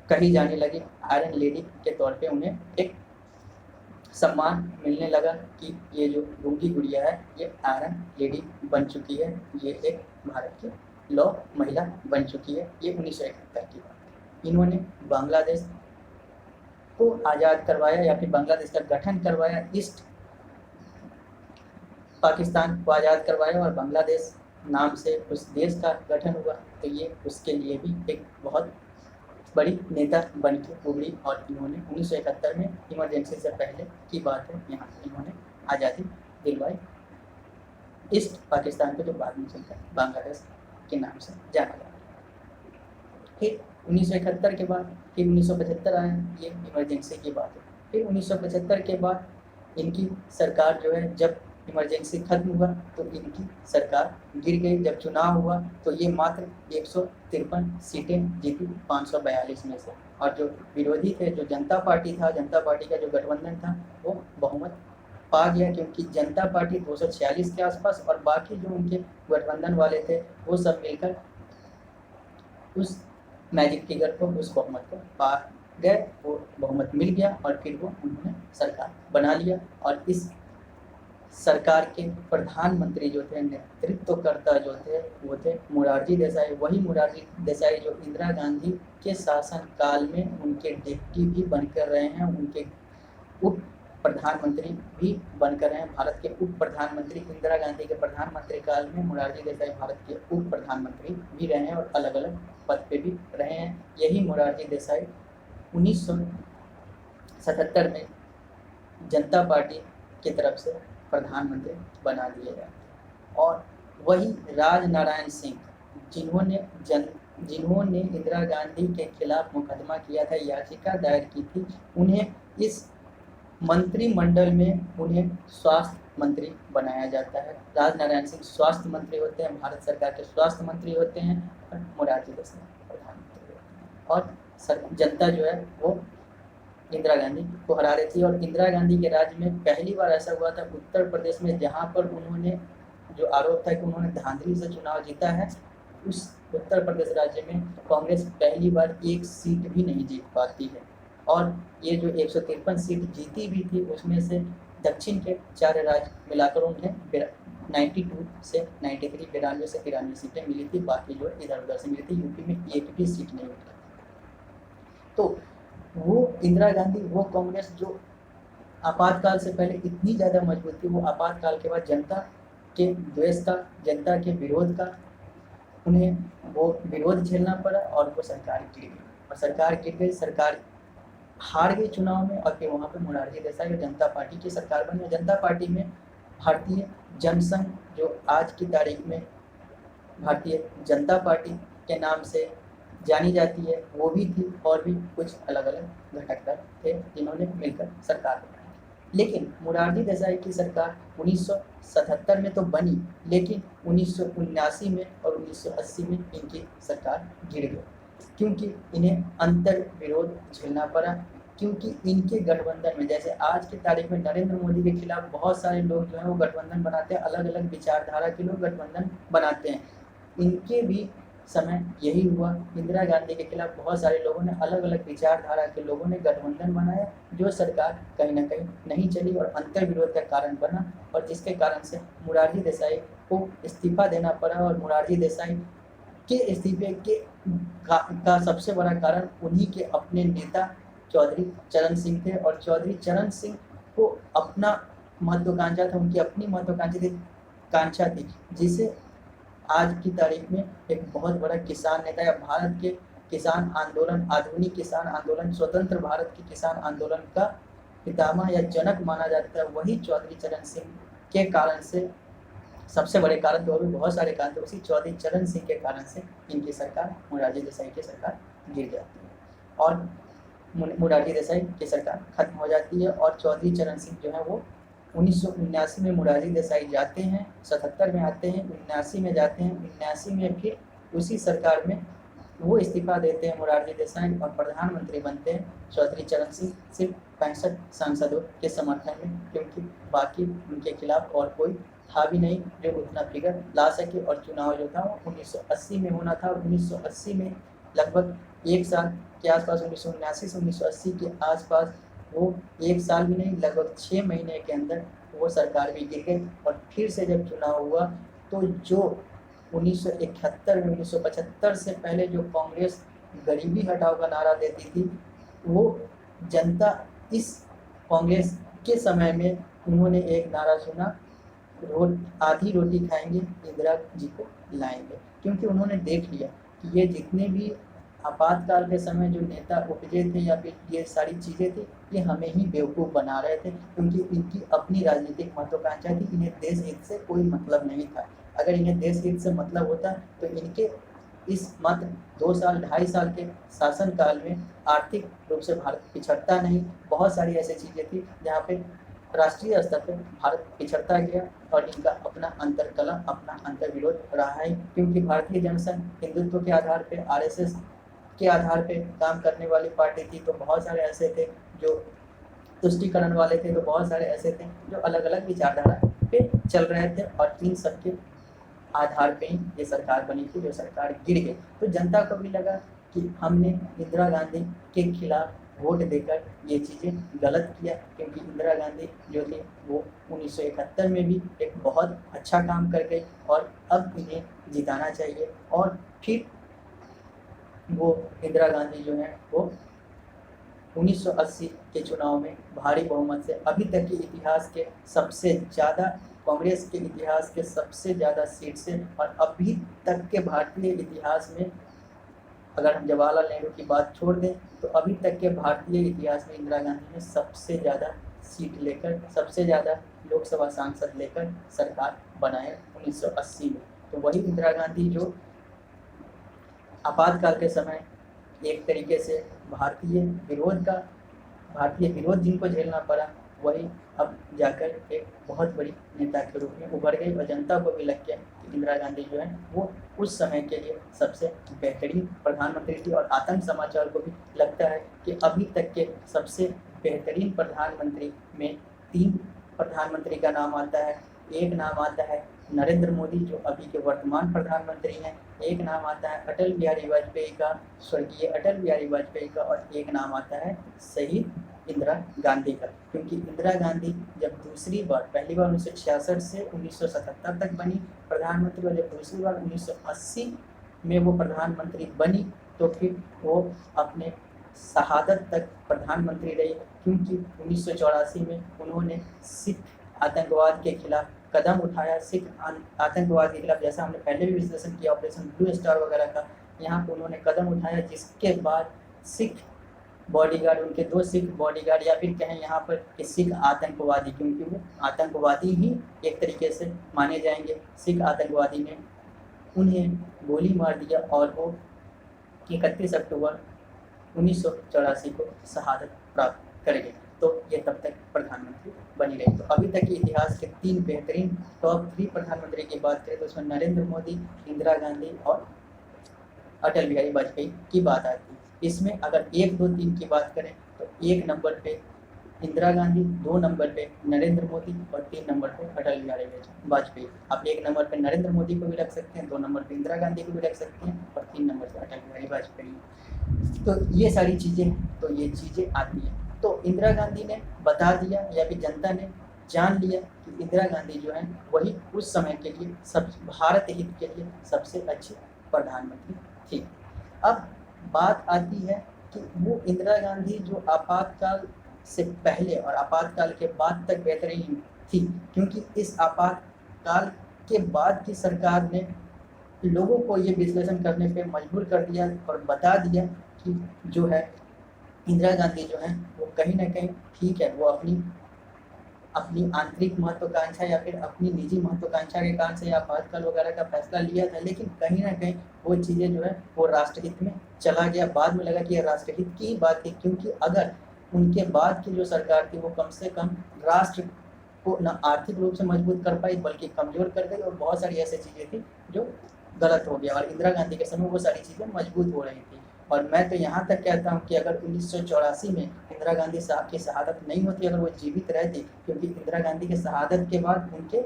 कही जाने लगी। आयरन लेडी के तौर पे उन्हें एक सम्मान मिलने लगा कि ये जो गूंगी गुड़िया है, ये आयरन लेडी बन चुकी है, ये एक भारत की लॉ महिला बन चुकी है। ये 1971 की बात है। इन्होंने बांग्लादेश को आज़ाद करवाया, या फिर बांग्लादेश का गठन करवाया, ईस्ट पाकिस्तान को आज़ाद करवाया, और बांग्लादेश नाम से उस देश का गठन हुआ। तो ये उसके लिए भी एक बहुत बड़ी नेता बन के उभरी, और इन्होंने 1971 में इमरजेंसी से पहले की बात है, यहाँ इन्होंने आज़ादी दिलवाई ईस्ट पाकिस्तान को, जो बाद में चलकर बांग्लादेश के नाम से जाना जाता है। फिर 1971 के बाद फिर 1975 आया, ये इमरजेंसी की बात है। फिर 1975 के बाद इनकी सरकार जो है, जब इमरजेंसी खत्म हुआ तो इनकी सरकार गिर गई। जब चुनाव हुआ तो ये मात्र 153 सीटें जीती 542 में से, और जो विरोधी थे, जो जनता पार्टी था, जनता पार्टी का जो गठबंधन था, वो बहुमत पा गया, क्योंकि जनता पार्टी 246 के आसपास और बाकी जो उनके गठबंधन वाले थे वो सब मिलकर उस मैजिक फिगर को, उस बहुमत को पा गए। वो बहुमत मिल गया और फिर वो उन्होंने सरकार बना लिया। और इस सरकार के प्रधानमंत्री जो थे, नेतृत्वकर्ता जो थे, वो थे मोरारजी देसाई। वही मोरारजी देसाई जो इंदिरा गांधी के शासन काल में उनके डिप्टी भी बनकर रहे हैं, उनके उप प्रधानमंत्री भी बनकर रहे हैं। भारत के उप प्रधानमंत्री, इंदिरा गांधी के प्रधानमंत्री काल में मोरारजी देसाई भारत के उप प्रधानमंत्री भी रहे हैं और अलग अलग पद पे भी रहे हैं। यही मोरारजी देसाई 1977 में जनता पार्टी की तरफ से प्रधानमंत्री बना दिए गए। और वही राजनारायण सिंह जिन्होंने इंदिरा गांधी के खिलाफ मुकदमा किया था, याचिका दायर की थी, उन्हें इस मंत्रिमंडल में उन्हें स्वास्थ्य मंत्री बनाया जाता है। राजनारायण सिंह स्वास्थ्य मंत्री होते हैं, भारत सरकार के स्वास्थ्य मंत्री होते हैं और मोरारजी देसाई प्रधानमंत्री होते हैं। और जनता जो है वो इंदिरा गांधी को हरा रही थी। और इंदिरा गांधी के राज्य में पहली बार ऐसा हुआ था उत्तर प्रदेश में, जहाँ पर उन्होंने जो आरोप था कि उन्होंने धांधली से चुनाव जीता है, उस उत्तर प्रदेश राज्य में कांग्रेस पहली बार एक सीट भी नहीं जीत पाती है। और ये जो 153 सीट जीती भी थी, उसमें से दक्षिण के 4 राज्य मिलाकर उन्हें 92 से 93, 92 से 93 सीटें मिली थी, बाकी जो इधर उधर से मिली थी। यूपी में एक भी सीट नहीं मिली। तो वो इंदिरा गांधी, वो कांग्रेस जो आपातकाल से पहले इतनी ज़्यादा मजबूत थी, वो आपातकाल के बाद जनता के द्वेष का, जनता के विरोध का उन्हें वो विरोध झेलना पड़ा और वो सरकार गिर गई। और सरकार गिर गई, सरकार हार गई चुनाव में। और फिर वहाँ पे मोरारजी देसाई और जनता पार्टी की सरकार बनी। जनता पार्टी में भारतीय जनसंघ, जो आज की तारीख में भारतीय जनता पार्टी के नाम से जानी जाती है, वो भी थी। और भी कुछ अलग अलग घटक थे जिन्होंने मिलकर सरकार बनाई। लेकिन मोरारजी देसाई की सरकार 1977 में तो बनी, लेकिन 1979 में और 1980 में इनकी सरकार गिर गई, क्योंकि इन्हें अंतर विरोध झेलना पड़ा। क्योंकि इनके गठबंधन में, जैसे आज की तारीख में नरेंद्र मोदी के खिलाफ बहुत सारे लोग जो हैं वो गठबंधन बनाते हैं, अलग अलग विचारधारा के लोग गठबंधन बनाते हैं। इनके भी समय यही हुआ। इंदिरा गांधी के खिलाफ बहुत सारे लोगों ने, अलग अलग विचारधारा के लोगों ने गठबंधन बनाया, जो सरकार कहीं ना कहीं नहीं चली और अंतर विरोध का कारण बना। और जिसके कारण से मोरारजी देसाई को इस्तीफा देना पड़ा। और मोरारजी देसाई के इस्तीफे का सबसे बड़ा कारण उन्हीं के अपने नेता चौधरी चरण सिंह थे। और चौधरी चरण सिंह को अपना महत्वाकांक्षा था, उनकी अपनी महत्वाकांक्षा थी, जिसे आज की तारीख में एक बहुत बड़ा किसान नेता या भारत के किसान आंदोलन, आधुनिक किसान आंदोलन, स्वतंत्र भारत के किसान आंदोलन का पितामह या जनक माना जाता है। वही चौधरी चरण सिंह के कारण से, सबसे बड़े कारण तो और भी बहुत सारे कारण थे, उसी चौधरी चरण सिंह के कारण से इनकी सरकार, मोरारजी देसाई की सरकार गिर जाती है और मोरारजी देसाई की सरकार खत्म हो जाती है। और चौधरी चरण सिंह जो है वो 1979 में मोरारजी देसाई जाते हैं, 77 में आते हैं, 79 में जाते हैं, 79 में फिर उसी सरकार में वो इस्तीफा देते हैं मोरारजी देसाई और प्रधानमंत्री बनते हैं चौधरी चरण सिंह, सिर्फ 65 सांसदों के समर्थन में, क्योंकि बाकी उनके खिलाफ और कोई था भी नहीं जो उतना फिगर ला सके। और चुनाव जो था वो 1980 में होना था। और 1980 में लगभग एक साल के आसपास, 1979 से 1980 के आसपास, वो एक साल भी नहीं, लगभग 6 महीने के अंदर वो सरकार भी गिर गई। और फिर से जब चुनाव हुआ तो जो 1971 में, 1975 से पहले जो कांग्रेस गरीबी हटाओ का नारा देती थी, वो जनता इस कांग्रेस के समय में उन्होंने एक नारा सुना, आधी रोटी खाएंगे इंदिरा जी को लाएंगे। क्योंकि उन्होंने देख लिया कि ये जितने भी आपातकाल के समय जो नेता उपजे थे या फिर ये सारी चीज़ें थी, ये हमें ही बेवकूफ़ बना रहे थे, क्योंकि इनकी अपनी राजनीतिक महत्वाकांक्षा थी। इन्हें देश हित से कोई मतलब नहीं था। अगर इन्हें देश हित से मतलब होता तो इनके इस मात्र 2 साल 2.5 साल के शासनकाल में आर्थिक रूप से भारत पिछड़ता नहीं। बहुत सारी ऐसी चीज़ें थी जहाँ पे राष्ट्रीय स्तर पर भारत पिछड़ता गया और इनका अपना अंतरकला, अपना अंतर विरोध रहा है। क्योंकि भारतीय जनसंघ हिंदुत्व के आधार पर, RSS के आधार पे काम करने वाली पार्टी थी, तो बहुत सारे ऐसे थे जो तुष्टिकरण वाले थे, तो बहुत सारे ऐसे थे जो अलग अलग विचारधारा पे चल रहे थे, और इन सबके आधार पे ही ये सरकार बनी थी, जो सरकार गिर गई। तो जनता को भी लगा कि हमने इंदिरा गांधी के खिलाफ वोट देकर ये चीज़ें गलत किया, क्योंकि इंदिरा गांधी जो थी वो 1971 में भी एक बहुत अच्छा काम कर गई, और अब इन्हें जिताना चाहिए। और फिर वो इंदिरा गांधी जो है वो 1980 के चुनाव में भारी बहुमत से अभी तक के इतिहास के सबसे ज़्यादा, कांग्रेस के इतिहास के सबसे ज़्यादा सीट से, और अभी तक के भारतीय इतिहास में, अगर हम जवाहरलाल नेहरू की बात छोड़ दें, तो अभी तक के भारतीय इतिहास में इंदिरा गांधी ने सबसे ज़्यादा सीट लेकर, सबसे ज़्यादा लोकसभा सांसद लेकर सरकार बनाए 1980 में। तो वही इंदिरा गांधी जो आपातकाल के समय एक तरीके से भारतीय विरोध जिनको झेलना पड़ा, वही अब जाकर एक बहुत बड़ी नेता के रूप में उभर गई, और जनता को भी लग गया कि इंदिरा गांधी जो है वो उस समय के लिए सबसे बेहतरीन प्रधानमंत्री थी। और आतंक समाचार को भी लगता है कि अभी तक के सबसे बेहतरीन प्रधानमंत्री में 3 प्रधानमंत्री का नाम आता है। एक नाम आता है नरेंद्र मोदी, जो अभी के वर्तमान प्रधानमंत्री हैं। एक नाम आता है अटल बिहारी वाजपेयी का, स्वर्गीय अटल बिहारी वाजपेयी का, और एक नाम आता है शहीद इंदिरा गांधी का। क्योंकि इंदिरा गांधी जब दूसरी बार, पहली बार 1966 से 1977 तक बनी प्रधानमंत्री, और जब दूसरी बार 1980 में वो प्रधानमंत्री बनी, तो फिर वो अपने शहादत तक प्रधानमंत्री रही। क्योंकि 1984 में उन्होंने सिख आतंकवाद के खिलाफ कदम उठाया। सिख आतंकवाद के खिलाफ, जैसा हमने पहले भी विश्लेषण किया ऑपरेशन ब्लू स्टार वगैरह का, यहाँ पर उन्होंने कदम उठाया, जिसके बाद सिख बॉडीगार्ड, उनके 2 सिख बॉडीगार्ड, या फिर कहें यहाँ पर कि सिख आतंकवादी, क्योंकि वो आतंकवादी ही एक तरीके से माने जाएंगे, सिख आतंकवादी ने उन्हें गोली मार दिया, और वो 31 अक्टूबर 1984 को शहादत प्राप्त कर गए। तो ये तब तक प्रधानमंत्री बनी रही। तो अभी तक के इतिहास के 3 बेहतरीन टॉप 3 प्रधानमंत्री की बात करें, तो उसमें नरेंद्र मोदी, इंदिरा गांधी और अटल बिहारी वाजपेयी की बात आती है। इसमें अगर 1, 2, 3 की बात करें, तो 1 नंबर पे इंदिरा गांधी, 2 नंबर पे नरेंद्र मोदी, और 3 नंबर पे अटल बिहारी वाजपेयी। आप 1 नंबर पे नरेंद्र मोदी को भी रख सकते हैं, 2 नंबर पे इंदिरा गांधी को भी रख सकते हैं, और 3 नंबर पे अटल बिहारी वाजपेयी। तो ये सारी चीज़ें, तो ये चीज़ें आती हैं। तो इंदिरा गांधी ने बता दिया, या फिर जनता ने जान लिया कि इंदिरा गांधी जो है वही उस समय के लिए सब भारत हित के लिए सबसे अच्छी प्रधानमंत्री थी। अब बात आती है कि वो इंदिरा गांधी जो आपातकाल से पहले और आपातकाल के बाद तक बेहतरीन थी, क्योंकि इस आपातकाल के बाद की सरकार ने लोगों को ये विश्लेषण करने पे मजबूर कर दिया और बता दिया कि जो है इंदिरा गांधी जो है वो कहीं ना कहीं ठीक है, वो अपनी आंतरिक महत्वाकांक्षा या फिर अपनी निजी महत्वाकांक्षा के कारण से आपातकाल वगैरह का फैसला लिया था, लेकिन कहीं ना कहीं वो चीज़ें जो है वो राष्ट्रहित में चला गया। बाद में लगा कि ये राष्ट्रहित की बात थी, क्योंकि अगर उनके बाद की जो सरकार थी वो कम से कम राष्ट्र को न आर्थिक रूप से मजबूत कर पाई, बल्कि कमज़ोर कर गई, और बहुत सारी ऐसी चीज़ें थी जो गलत हो गया, और इंदिरा गांधी के समय वो सारी चीज़ें मजबूत हो रही थी। और मैं तो यहाँ तक कहता हूँ कि अगर 1984 में इंदिरा गांधी साहब की शहादत नहीं होती, अगर वो जीवित रहती, क्योंकि इंदिरा गांधी की शहादत के बाद उनके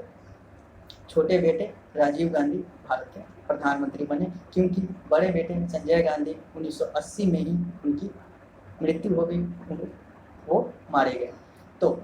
छोटे बेटे राजीव गांधी भारत के प्रधानमंत्री बने, क्योंकि बड़े बेटे संजय गांधी 1980 में ही उनकी मृत्यु हो गई, वो मारे गए। तो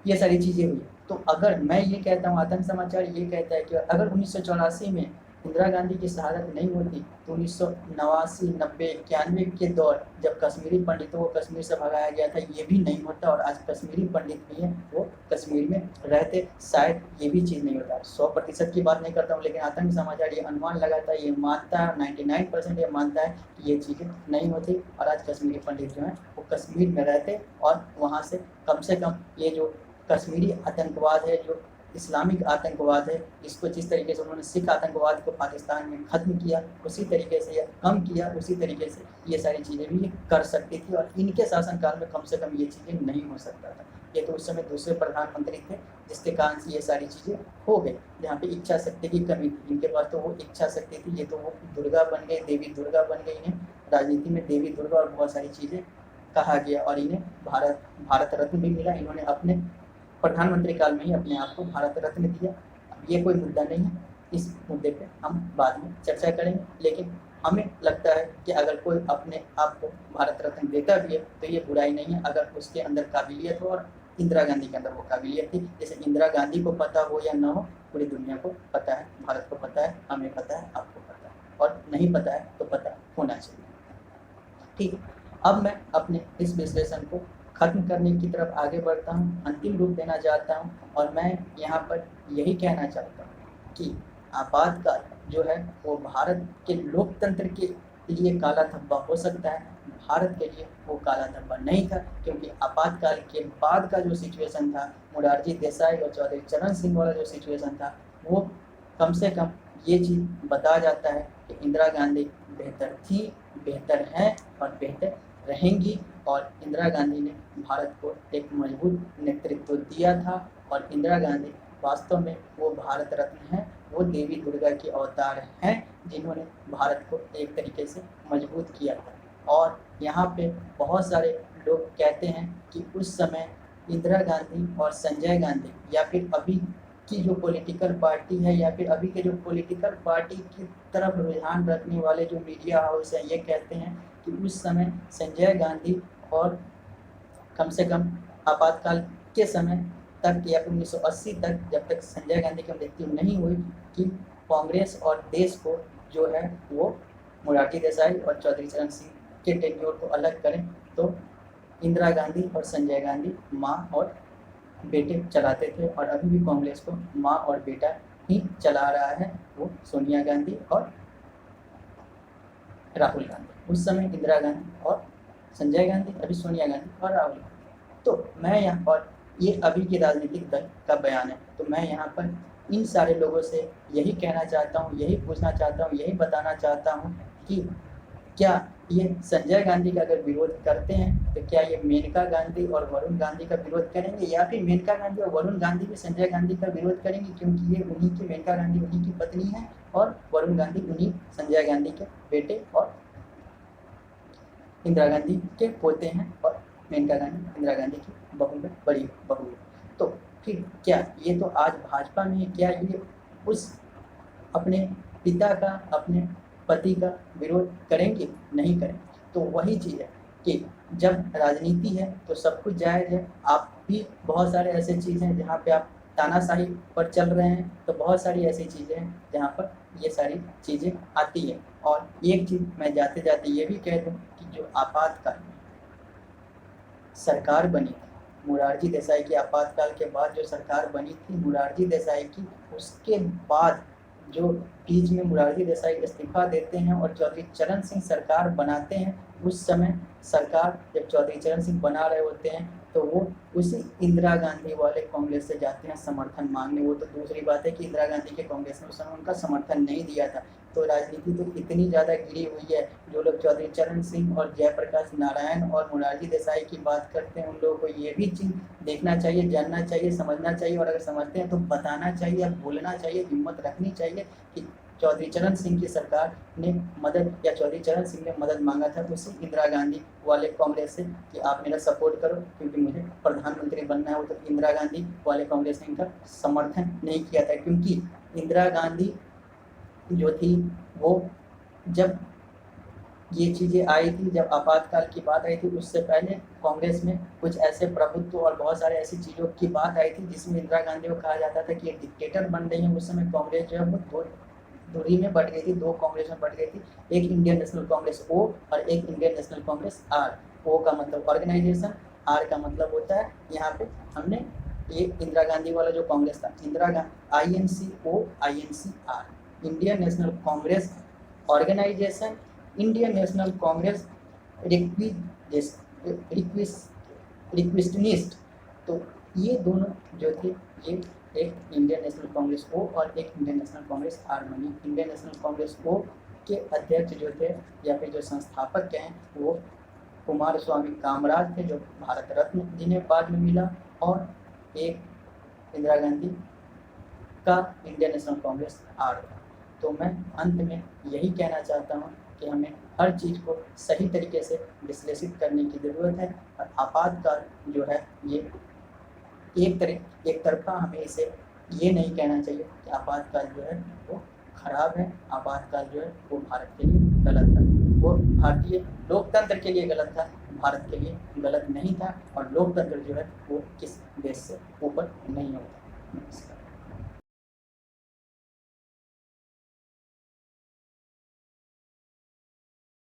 ये सारी चीज़ें हुई। तो अगर मैं ये कहता हूँ, आतंक समाचार ये कहता है कि अगर 1984 में इंदिरा गांधी की शहादत नहीं होती, तो 1989, 90, 91 के दौर जब कश्मीरी पंडितों को कश्मीर से भगाया गया था, ये भी नहीं होता, और आज कश्मीरी पंडित भी हैं वो कश्मीर में रहते, शायद ये भी चीज़ नहीं होता। 100% की बात नहीं करता हूँ, लेकिन आतंक समाचार ये अनुमान लगाता है, ये मानता है, 99% ये मानता है कि ये चीज़ें नहीं होती, और आज कश्मीरी पंडित जो हैं वो कश्मीर में रहते, और वहाँ से कम ये जो कश्मीरी आतंकवाद है, जो इस्लामिक आतंकवाद है, इसको जिस तरीके से उन्होंने सिख आतंकवाद को पाकिस्तान में ख़त्म किया, उसी तरीके से या कम किया, उसी तरीके से ये सारी चीज़ें भी कर सकती थी, और इनके शासनकाल में कम से कम ये चीज़ें नहीं हो सकता था। ये तो उस समय दूसरे प्रधानमंत्री थे, जिसके कारण से ये सारी चीज़ें हो गई, जहाँ पे इच्छा शक्ति की कमी थी। इनके पास तो वो इच्छा शक्ति थी, ये तो वो दुर्गा बन गई, देवी दुर्गा बन गई हैं, राजनीति में देवी दुर्गा और बहुत सारी चीज़ें कहा गया और इन्हें भारत रत्न भी मिला। इन्होंने अपने प्रधानमंत्री काल में ही अपने आप को भारत रत्न दिया। ये कोई मुद्दा नहीं है, इस मुद्दे पे हम बाद में चर्चा करेंगे, लेकिन हमें लगता है कि अगर कोई अपने आप को भारत रत्न देता भी है तो ये बुराई नहीं है अगर उसके अंदर काबिलियत हो, और इंदिरा गांधी के अंदर वो काबिलियत थी। जैसे इंदिरा गांधी को पता हो या ना हो, पूरी दुनिया को पता है, भारत को पता है, हमें पता है, आपको पता है, और नहीं पता है तो पता होना चाहिए। ठीक है, अब मैं अपने इस विश्लेषण को खत्म करने की तरफ आगे बढ़ता हूँ, अंतिम रूप देना चाहता हूँ, और मैं यहाँ पर यही कहना चाहता हूँ कि आपातकाल जो है वो भारत के लोकतंत्र के लिए काला धब्बा हो सकता है, भारत के लिए वो काला धब्बा नहीं था, क्योंकि आपातकाल के बाद का जो सिचुएशन था, मोरारजी देसाई और चौधरी चरण सिंह वाला जो सिचुएशन था, वो कम से कम ये चीज़ बता जाता है कि इंदिरा गांधी बेहतर थी, बेहतर हैं और बेहतर रहेंगी, और इंदिरा गांधी ने भारत को एक मजबूत नेतृत्व दिया था, और इंदिरा गांधी वास्तव में वो भारत रत्न हैं, वो देवी दुर्गा के अवतार हैं जिन्होंने भारत को एक तरीके से मजबूत किया था। और यहाँ पे बहुत सारे लोग कहते हैं कि उस समय इंदिरा गांधी और संजय गांधी, या फिर अभी की जो पॉलिटिकल पार्टी है, या फिर अभी के जो पॉलिटिकल पार्टी की तरफ रुझान रखने वाले जो मीडिया हाउस है, ये कहते हैं कि उस समय संजय गांधी और कम से कम आपातकाल के समय तक या फिर 1980 तक, जब तक संजय गांधी की मृत्यु नहीं हुई, कि कांग्रेस और देश को जो है वो मोरारजी देसाई और चौधरी चरण सिंह के टेन्योर को अलग करें, तो इंदिरा गांधी और संजय गांधी माँ और बेटे चलाते थे, और अभी भी कांग्रेस को माँ और बेटा ही चला रहा है, वो सोनिया गांधी और राहुल गांधी। उस समय इंदिरा गांधी और संजय गांधी, अभी सोनिया गांधी और राहुल गांधी। तो मैं यहाँ पर, ये अभी के राजनीतिक दल का बयान है, तो मैं यहाँ पर इन सारे लोगों से यही कहना चाहता हूँ, यही पूछना चाहता हूँ, यही बताना चाहता हूँ कि क्या ये संजय गांधी का अगर विरोध करते हैं तो क्या ये मेनका गांधी और वरुण गांधी का विरोध करेंगे, या फिर मेनका गांधी और वरुण गांधी भी संजय गांधी का विरोध करेंगे, क्योंकि ये उन्हीं की, मेनका गांधी उन्हीं की पत्नी है और वरुण गांधी उन्हीं संजय गांधी के बेटे और इंदिरा गांधी के पोते हैं, और मेनका गांधी इंदिरा गांधी की बहू में बड़ी बहू है। तो फिर क्या ये तो आज भाजपा में है, क्या ये उस अपने पिता का, अपने पति का विरोध करेंगे? नहीं करेंगे। तो वही चीज़ है कि जब राजनीति है तो सब कुछ जायज़ है। आप भी बहुत सारे ऐसे चीज़ें हैं जहाँ पे आप तानाशाही पर चल रहे हैं, तो बहुत सारी ऐसी चीज़ें हैं जहाँ पर ये सारी चीज़ें आती है। और एक चीज़ मैं जाते जाते ये भी कह दूँ कि जो आपातकाल सरकार बनी थी, मोरारजी देसाई की आपातकाल के बाद जो सरकार बनी थी मोरारजी देसाई की, उसके बाद जो बीच में मोरारजी देसाई इस्तीफा देते हैं और चौधरी चरण सिंह सरकार बनाते हैं, उस समय सरकार जब चौधरी चरण सिंह बना रहे होते हैं तो वो उसी इंदिरा गांधी वाले कांग्रेस से जाते हैं समर्थन मांगने। वो तो दूसरी बात है कि इंदिरा गांधी के कांग्रेस ने उस समय उनका समर्थन नहीं दिया था। तो राजनीति तो इतनी ज़्यादा गिरी हुई है, जो लोग चौधरी चरण सिंह और जयप्रकाश नारायण और मोरारजी देसाई की बात करते हैं, उन लोगों को ये भी चीज़ देखना चाहिए, जानना चाहिए, समझना चाहिए, और अगर समझते हैं तो बताना चाहिए, बोलना चाहिए, हिम्मत रखनी चाहिए कि चौधरी चरण सिंह की सरकार ने मदद, या चौधरी चरण सिंह ने मदद मांगा था उसी इंदिरा गांधी वाले कांग्रेस से कि आप मेरा सपोर्ट करो क्योंकि मुझे प्रधानमंत्री बनना है। वो तो इंदिरा गांधी वाले कांग्रेस ने इनका समर्थन नहीं किया था, क्योंकि इंदिरा गांधी जो थी वो जब ये चीज़ें आई थी, जब आपातकाल की बात आई थी, उससे पहले कांग्रेस में कुछ ऐसे प्रभुत्व और बहुत सारे ऐसी चीज़ों की बात आई थी जिसमें इंदिरा गांधी को कहा जाता था कि ये डिक्टेटर बन रही है। उस समय कांग्रेस जो है वो दो धुरी में बट गई थी, दो कांग्रेस में बट गई थी, एक इंडियन नेशनल कांग्रेस ओ और एक इंडियन नेशनल कांग्रेस आर। ओ का मतलब ऑर्गेनाइजेशन, आर का मतलब होता है यहाँ पे हमने ये इंदिरा गांधी वाला जो कांग्रेस था, Indira Gandhi INCO INCR, Indian national Congress organisation, Indian national Congress requisitionist. तो ये दोनों जो थे, ये एक इंडियन नेशनल कांग्रेस ओ और एक इंडियन नेशनल कांग्रेस आर बनी। इंडियन नेशनल कांग्रेस ओ के अध्यक्ष जो थे या फिर जो संस्थापक हैं वो कुमार स्वामी कामराज थे, जो भारत रत्न जिन्हें बाद में मिला, और एक इंदिरा गांधी का इंडियन नेशनल कांग्रेस आर था। तो मैं अंत में यही कहना चाहता हूँ कि हमें हर चीज़ को सही तरीके से विश्लेषित करने की ज़रूरत है। और आपातकाल जो है ये एक तरफा हमें इसे ये नहीं कहना चाहिए कि आपातकाल जो है वो खराब है, आपातकाल जो है वो भारत के लिए गलत था। वो भारतीय लोकतंत्र के लिए गलत था, भारत के लिए गलत नहीं था। और लोकतंत्र जो है वो किस देश से ऊपर नहीं होता। नमस्कार।